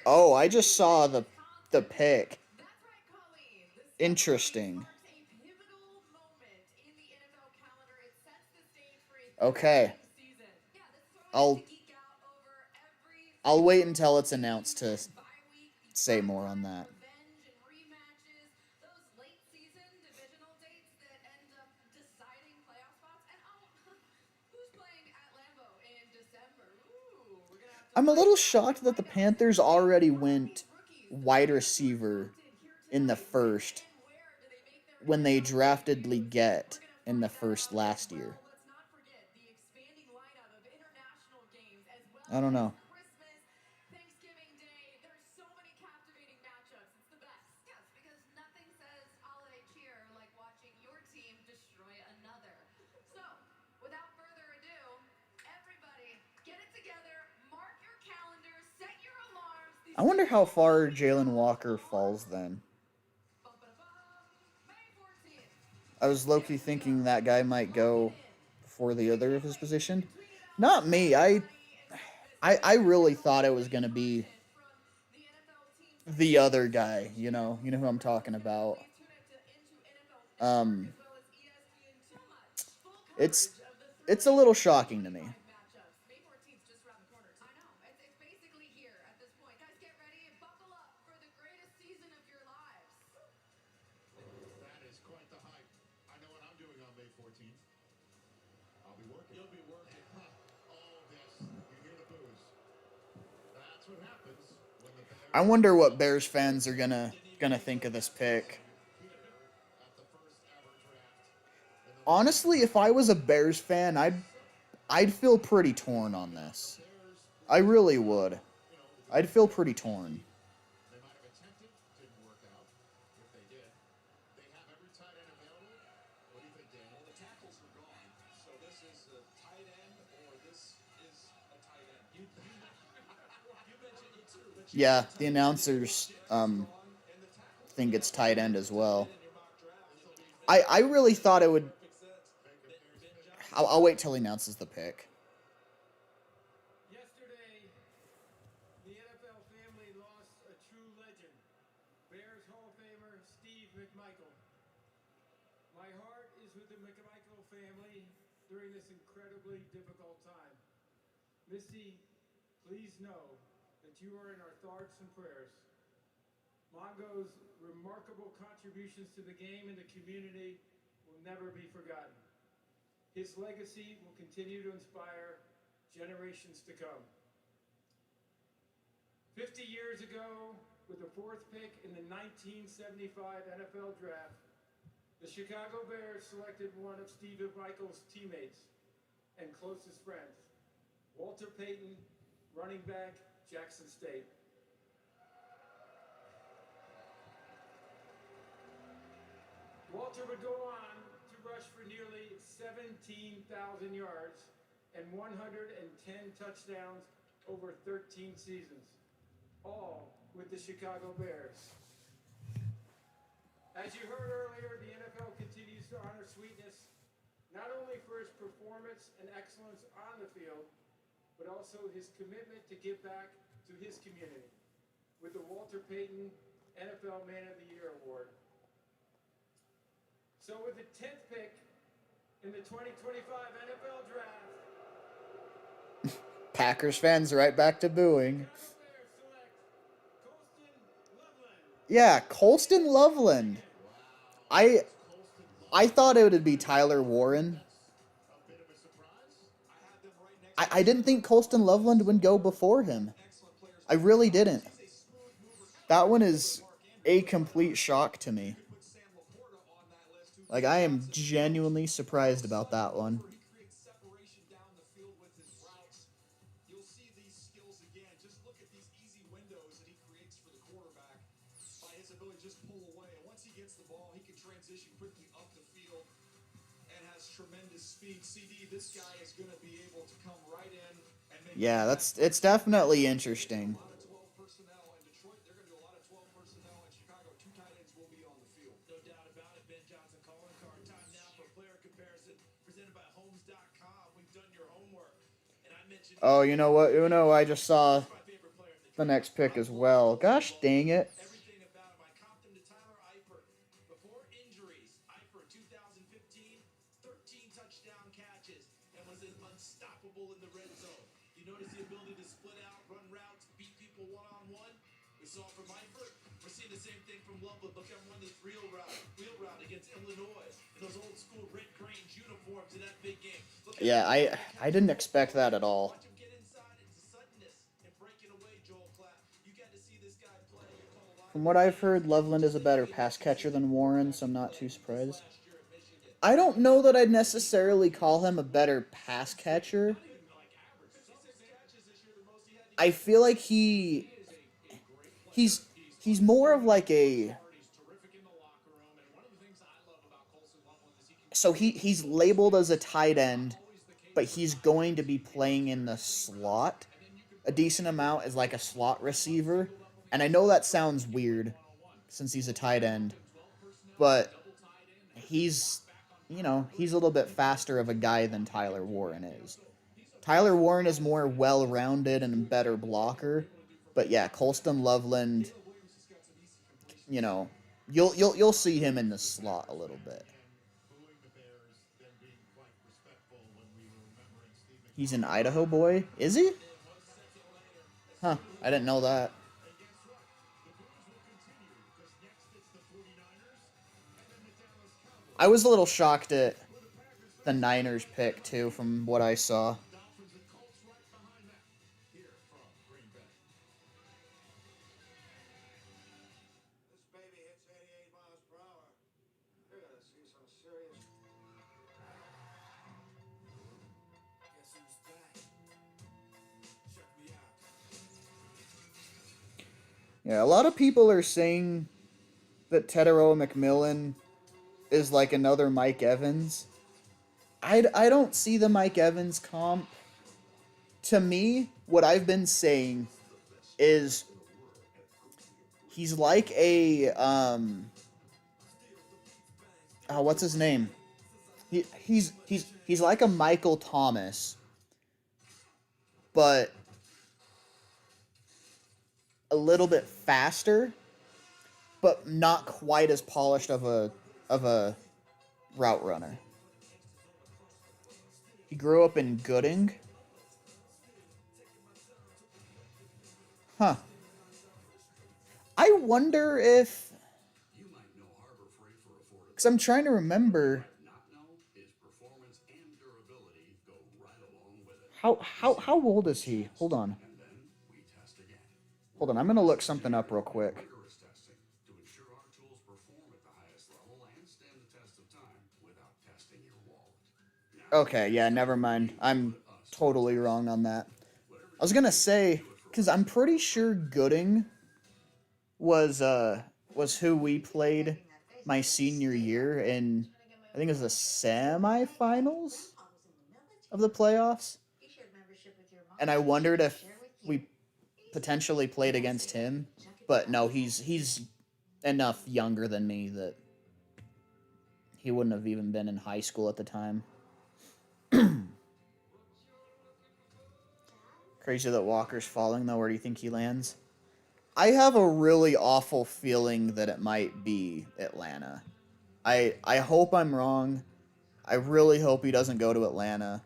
Oh, I just saw the pick. Interesting. Okay. I'll wait until it's announced to say more on that. I'm a little shocked that the Panthers already went wide receiver in the first when they drafted Leggett in the first last year. I don't know. I wonder how far Jalen Walker falls then. I was low-key thinking that guy might go before the other of his position. Not me. I really thought it was going to be the other guy, you know who I'm talking about. Um it's a little shocking to me. That is quite the hype. I know what I'm doing on May 14th. I'll be working. You'll be working. All this. You hear the booze. That's what happens when the Bears. I wonder what Bears fans are gonna think of this pick. At the first ever draft. Honestly, if I was a Bears fan, I'd feel pretty torn on this. I really would. I'd feel pretty torn. They might have attempted, didn't work out. If they did, they have every tight end available. What do you think, Dan? Well, the tackles are gone, so this is a tight end or this is a tight end. You mentioned it too. Yeah, the announcers think it's tight end as well. I really thought it would. I'll wait till he announces the pick. Yesterday, the NFL family lost a true legend, Bears Hall of Famer Steve McMichael. My heart is with the McMichael family during this incredibly difficult time. Missy, please know that you are in our thoughts and prayers. Mongo's remarkable contributions to the game and the community will never be forgotten. His legacy will continue to inspire generations to come. 50 years ago, with the 4th pick in the 1975 NFL Draft, the Chicago Bears selected one of Steve McMichael's teammates and closest friends. Walter Payton, running back, Jackson State. Walter would go on to rush for nearly 17,000 yards and 110 touchdowns over 13 seasons, all with the Chicago Bears. As you heard earlier, the NFL continues to honor Sweetness not only for his performance and excellence on the field, but also his commitment to give back to his community with the Walter Payton NFL Man of the Year Award. So with the 10th pick in the 2025 NFL Draft, Packers fans right back to booing. Yeah, Colston Loveland. I thought it would be Tyler Warren. I didn't think Colston Loveland would go before him. I really didn't. That one is a complete shock to me. Like, I am genuinely surprised about that one. You'll see these skills again. Just look at these easy windows that he creates for the quarterback by his ability to just pull away. And once he gets the ball, he can transition quickly up the field and has tremendous speed. CD, this guy is going to be able to come right in and make. Yeah, it's definitely interesting. A lot of 12 personnel in Detroit. They're going to do a lot of 12 personnel in Chicago. 2 tight ends will be on the field. No doubt about it. Ben Johnson calling card. Time now for player comparison presented by Homes.com. We've done your homework. And I mentioned. Oh, you know what? Uno, I just saw the next pick as well. Gosh dang it. Everything about him. I comped him to Tyler Eifert. Before injuries, Eifert 2015, 13 touchdown catches, and was unstoppable in the red zone. You notice the ability to split out, run routes, beat people one-on-one? We saw it from Eifert. We're seeing the same thing from Loveland. Look at him run this wheel route against Illinois in those old school red Grange uniforms in that big game. Yeah, I didn't expect that at all. Watch him get inside into suddenness and breaking away, Joel Klatt. You got to see this guy play. From what I've heard, Loveland is a better pass catcher than Warren, so I'm not too surprised. I don't know that I'd necessarily call him a better pass catcher. I feel like he's more of like a. So he's labeled as a tight end, but he's going to be playing in the slot a decent amount as like a slot receiver. And I know that sounds weird since he's a tight end, but he's a little bit faster of a guy than Tyler Warren is. Tyler Warren is more well-rounded and a better blocker, but yeah, Colston Loveland, you'll see him in the slot a little bit. He's an Idaho boy, is he? Huh, I didn't know that. I was a little shocked at the Niners pick, too, from what I saw. This baby hits 88 miles per hour. You're gonna see some serious. Guess who's back? Check me out. Yeah, a lot of people are saying that Tetairoa McMillan is like another Mike Evans. I don't see the Mike Evans comp. To me, what I've been saying is he's like a what's his name? He's like a Michael Thomas, but a little bit faster, but not quite as polished of a route runner. He grew up in Gooding. Huh. I wonder if, because I'm trying to remember how old is he? Hold on. Hold on, I'm gonna look something up real quick. To ensure our tools perform at the highest level and stand the test of time without testing your wallet. Okay, yeah, never mind. I'm totally wrong on that. I was gonna say, because I'm pretty sure Gooding was who we played my senior year in, I think it was the semifinals of the playoffs. And I wondered if we potentially played against him, but no, he's enough younger than me that he wouldn't have even been in high school at the time. Crazy that Walker's falling though. Where do you think he lands? I have a really awful feeling that it might be Atlanta. I hope I'm wrong. I really hope he doesn't go to Atlanta,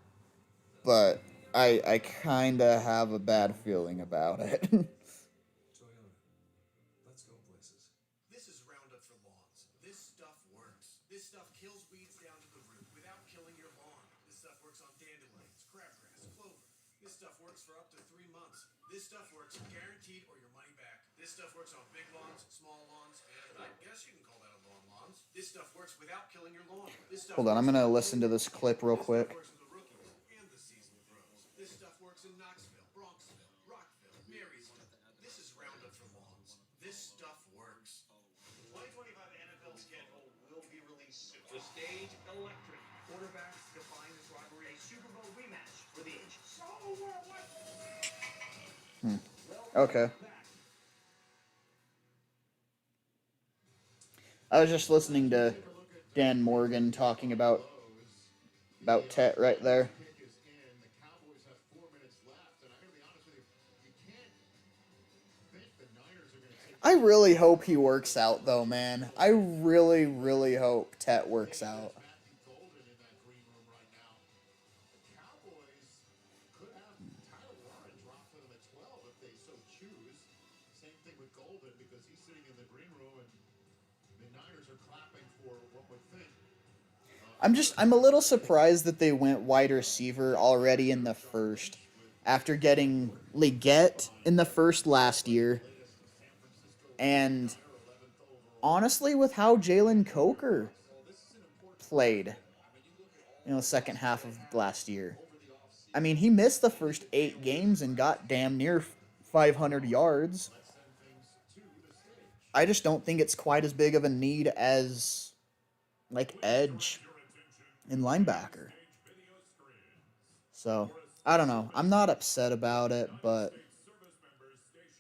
but I kind of have a bad feeling about it. Toyota. Let's go places. This is Roundup for lawns. This stuff works. This stuff kills weeds down to the root without killing your lawn. This stuff works on dandelions, crabgrass, clover. This stuff works for up to 3 months. This stuff works guaranteed or your money back. This stuff works on big lawns, small lawns, and I guess you can call that a lawn lawns. This stuff works without killing your lawn. This stuff Hold on, I'm works gonna in listen to this clip real this stuff quick. works with the rookies and the seasoned pros. This stuff works in Knoxville, Bronxville, Rockville, Marysville. This is Roundup for lawns. This stuff works. The 2025 NFL schedule will be released soon. The stage electric. Quarterbacks define this rivalry, a Super Bowl rematch for the age. So what? Okay. I was just listening to Dan Morgan talking about Tet right there. I really hope he works out though, man. I really, really hope Tet works out. I'm a little surprised that they went wide receiver already in the first, after getting Leggett in the first last year, and honestly, with how Jalen Coker played, the second half of last year. I mean, he missed the first 8 games and got damn near 500 yards. I just don't think it's quite as big of a need as like edge and linebacker. So, I don't know. I'm not upset about it, but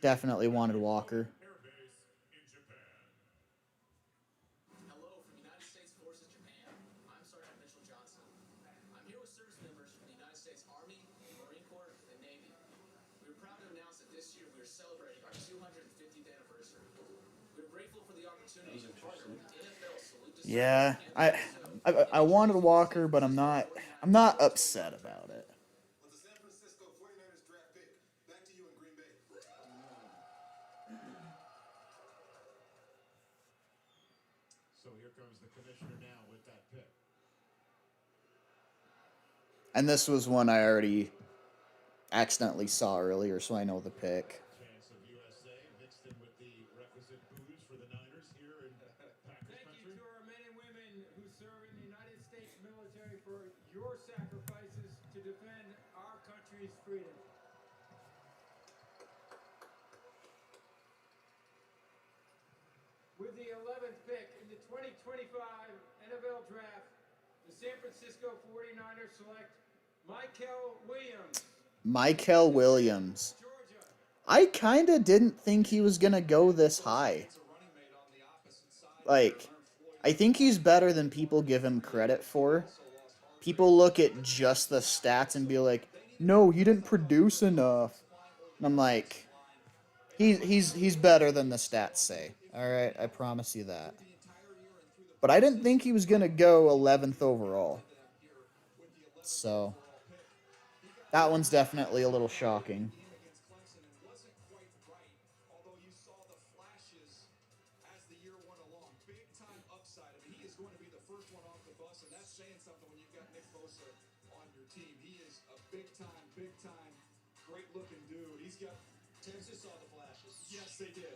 definitely wanted Walker. Hello from United States Forces Japan. I'm Sergeant Mitchell Johnson. I'm here with service members from the United States Army, Marine Corps, and Navy. We're proud to announce that this year we are celebrating our 250th anniversary. We're grateful for the opportunity to partner with the NFL Salute to Yeah, I wanted Walker, but I'm not upset about it. With the San Francisco 49ers draft pick, back to you in Green Bay. So here comes the commissioner now with that pick. And this was one I already accidentally saw earlier, so I know the pick. Chance of USA mixed in with the requisite booze for the Niners here in Packers Thank you country. to our men and women who serve in the United States military for your sacrifices to defend our country's freedom. With the 11th pick in the 2025 NFL Draft, the San Francisco 49ers select Mykel Williams. Mykel Williams. I kind of didn't think he was going to go this high. Like, I think he's better than people give him credit for. People look at just the stats and be like, no, he didn't produce enough. And I'm like, he's better than the stats say. All right, I promise you that. But I didn't think he was going to go 11th overall. So, that one's definitely a little shocking. Although you saw the flashes as the year went along. Big time upside. I mean, he is going to be the first one off the bus, and that's saying something when you've got Nick Bosa on your team. He is a big time, great looking dude. He's got Texas saw the flashes. Yes, they did.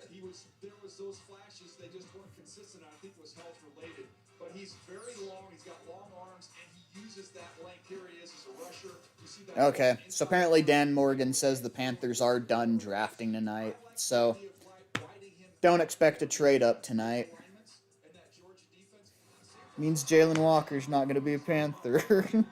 There was those flashes. They just weren't consistent. I think it was health related. But he's very long. He's got long arms, and he uses that length Okay, so apparently Dan Morgan says the Panthers are done drafting tonight, so don't expect a trade up tonight. Means Jalen Walker's not going to be a Panther. He was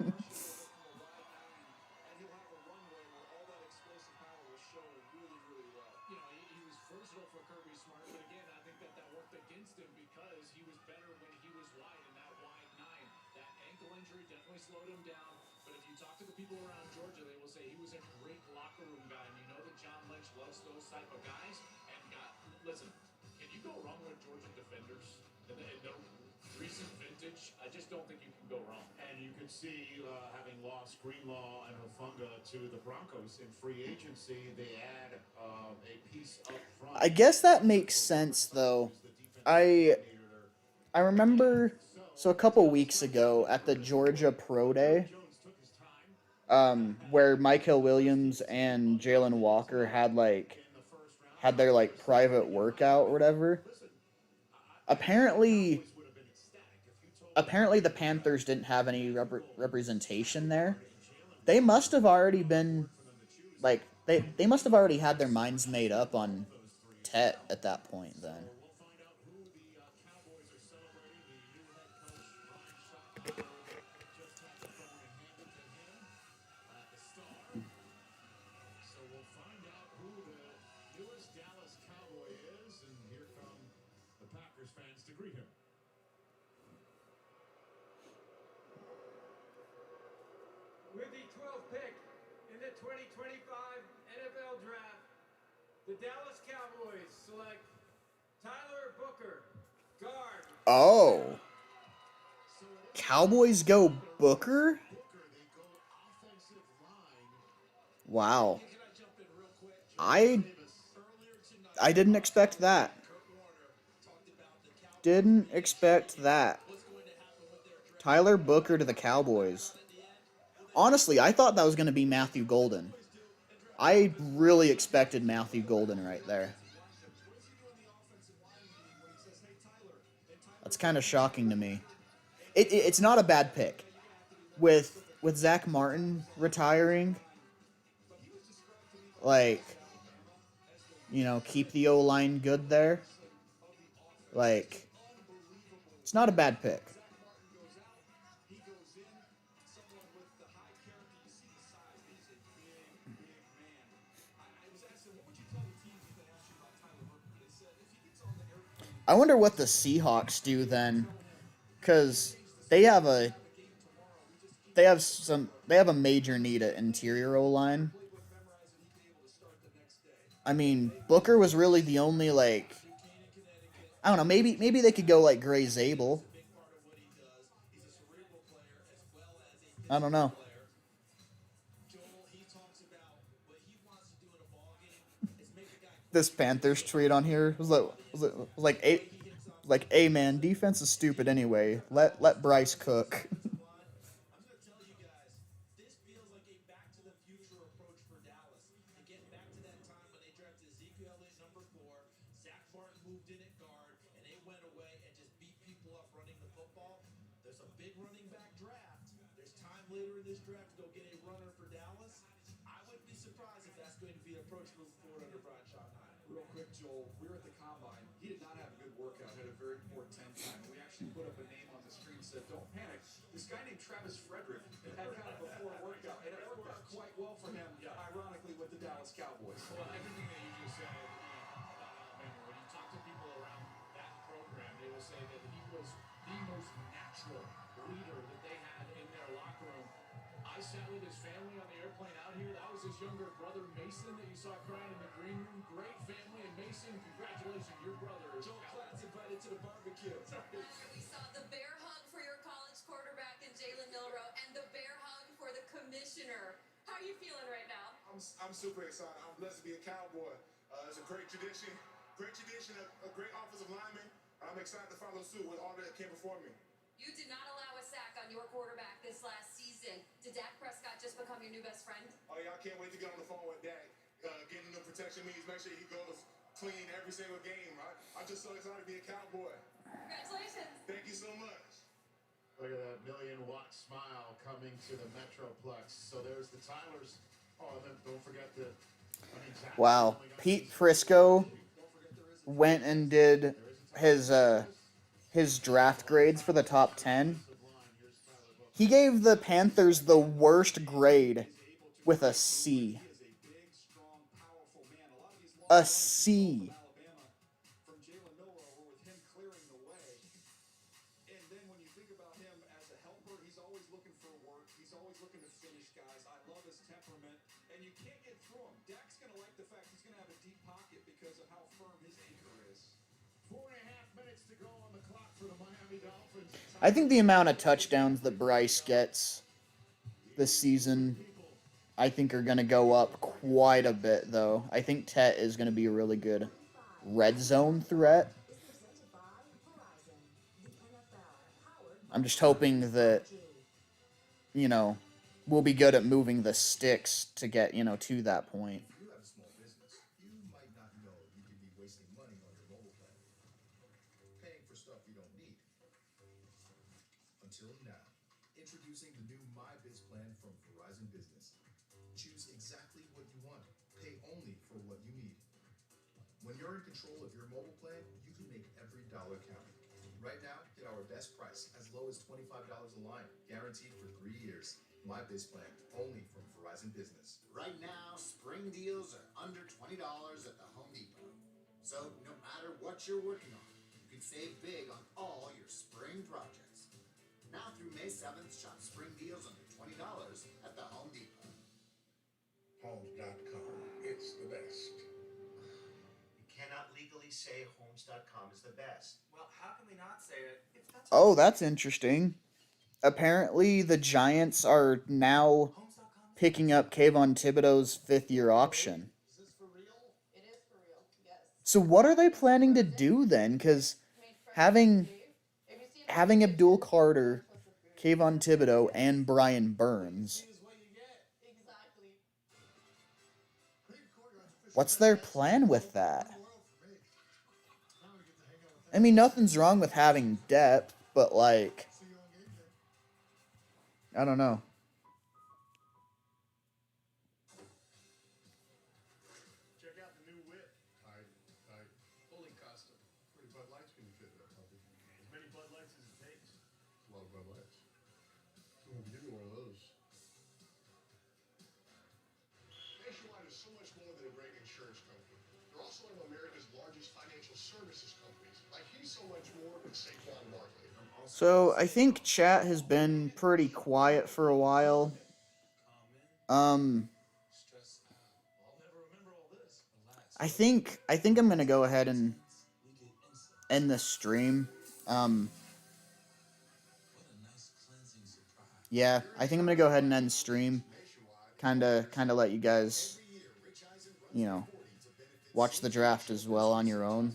versatile for Kirby Smart, but again, I think that worked against him because he was better when he was wide in that wide nine. That ankle injury definitely slowed him down, but if you talk to the people around Georgia, they will say he was a great locker room guy, and you know that John Lynch loves those type of guys. And listen, can you go wrong with Georgia defenders? And no recent vintage, I just don't think you can go wrong. And you could see, having lost Greenlaw and Hufanga to the Broncos in free agency, they add a piece up front. I guess that makes sense, though. I remember, so a couple weeks ago at the Georgia Pro Day, where Michael Williams and Jalen Walker had their like private workout or whatever. Apparently the Panthers didn't have any representation there. They must have already been like they must have already had their minds made up on Tet at that point then. So we'll find out who the newest Dallas Cowboy is, and here come the Packers fans to greet him. With the 12th pick in the 2025 NFL Draft, the Dallas Cowboys select Tyler Booker, guard. Oh. Cowboys go Booker? Wow. I didn't expect that. Didn't expect that. Tyler Booker to the Cowboys. Honestly, I thought that was going to be Matthew Golden. I really expected Matthew Golden right there. That's kind of shocking to me. It's not a bad pick. With Zach Martin retiring, like, you know, keep the O-line good there. Like, it's not a bad pick. I wonder what the Seahawks do then, because they have a major need at interior O-line. I mean, Booker was really the only, like, I don't know, maybe they could go like Gray Zabel. I don't know. This Panthers tweet on here was like, hey man, defense is stupid anyway. Let Bryce cook. Later in this draft to go get a runner for Dallas. I wouldn't be surprised if that's going to be the approach moving forward under Brian Schottenheimer. Real quick, Joel, we were at the Combine. He did not have a good workout, had a very poor 10 time. We actually put up a name on the screen and said, don't panic. This guy named Travis Frederick had kind of before workout, and it worked out quite well for him, ironically, with the Dallas Cowboys. Well, everything that you just said about Alabama, when you talk to people around that program, they will say that he was the most natural leader that they had in their locker room. I sat with his family on the airplane out here. That was his younger brother, Mason, that you saw crying in the green room. Great family. And Mason, congratulations, your brother is Joel Klatt's invited to the barbecue. We saw the bear hug for your college quarterback in Jalen Milroe and the bear hug for the commissioner. How are you feeling right now? I'm super excited. I'm blessed to be a Cowboy. It's a great tradition of great offensive linemen. I'm excited to follow suit with all that came before me. You did not allow a sack on your quarterback this last season. Did Dak Prescott just become your new best friend? Oh, yeah, I can't wait to get on the phone with Dak. Getting the protection means make sure he goes clean every single game. I'm just so excited to be a Cowboy. Congratulations. Thank you so much. Look at that million watt broad smile coming to the Metroplex. So there's the Tylers. Oh, and then don't forget that. I mean, Jackson Wow. only got Pete 2 Frisco games. went and did his draft grades for the top 10. He gave the Panthers the worst grade with a C. A C. From Jalen Milroe with him clearing the way. And then when you think about him as a helper, he's always looking for work. He's always looking to finish guys. I love his temperament. And you can't get through him. Dak's going to like the fact he's going to have a deep pocket because of how firm his anchor is. 4.5 minutes to go on the clock for the Miami Dolphins. I think the amount of touchdowns that Bryce gets this season, I think are going to go up quite a bit, though. I think Tet is going to be a really good red zone threat. I'm just hoping that, you know, we'll be good at moving the sticks to get, you know, to that point. If you have a small business, you might not know you could be wasting money on your mobile plan. Paying for stuff you don't need. Until now. Introducing the new MyBiz plan from Verizon Business. Choose exactly what you want. Pay only for what you need. When you're in control of your mobile plan, you can make every dollar count. Right now, get our best price as low as $25 a line, guaranteed for 3 years. MyBiz plan, only from Verizon Business. Right now, spring deals are under $20 at the Home Depot. So no matter what you're working on, you can save big on all your spring projects. Now through May 7th, shop spring deals under $20 at the Home Depot. Homes.com. It's the best. You cannot legally say Homes.com is the best. Well, how can we not say it? Oh, that's interesting. Apparently, the Giants are now picking up Kayvon Thibodeau's fifth-year option. Is this for real? It is for real, yes. So what are they planning to do then? Because having Abdul Carter, Kayvon Thibodeau, and Brian Burns, Exactly. what's their plan with that? I mean, nothing's wrong with having depth, but like, I don't know. Check out the new whip. Tight. Fully custom. 30 Bud Lights can fit that puppy. As many Bud Lights as it takes. A lot of Bud Lights. We'll give you one of those. Nationwide is so much more than a great insurance company. They're also one of America's largest financial services companies. Like he's so much more than Saquon Barkley. So I think chat has been pretty quiet for a while. I think I'm gonna go ahead and end the stream. Yeah, I think I'm gonna go ahead and end the stream. Kinda let you guys, you know, watch the draft as well on your own.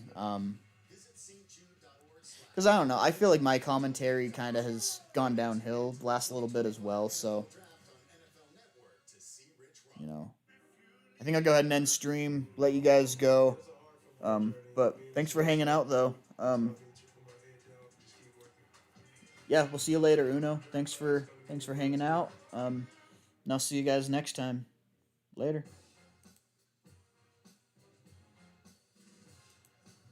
Because I don't know, I feel like my commentary kind of has gone downhill the last little bit as well, so, you know, I think I'll go ahead and end stream, let you guys go, but thanks for hanging out, though. Yeah, we'll see you later, Uno. Thanks for hanging out, and I'll see you guys next time. Later.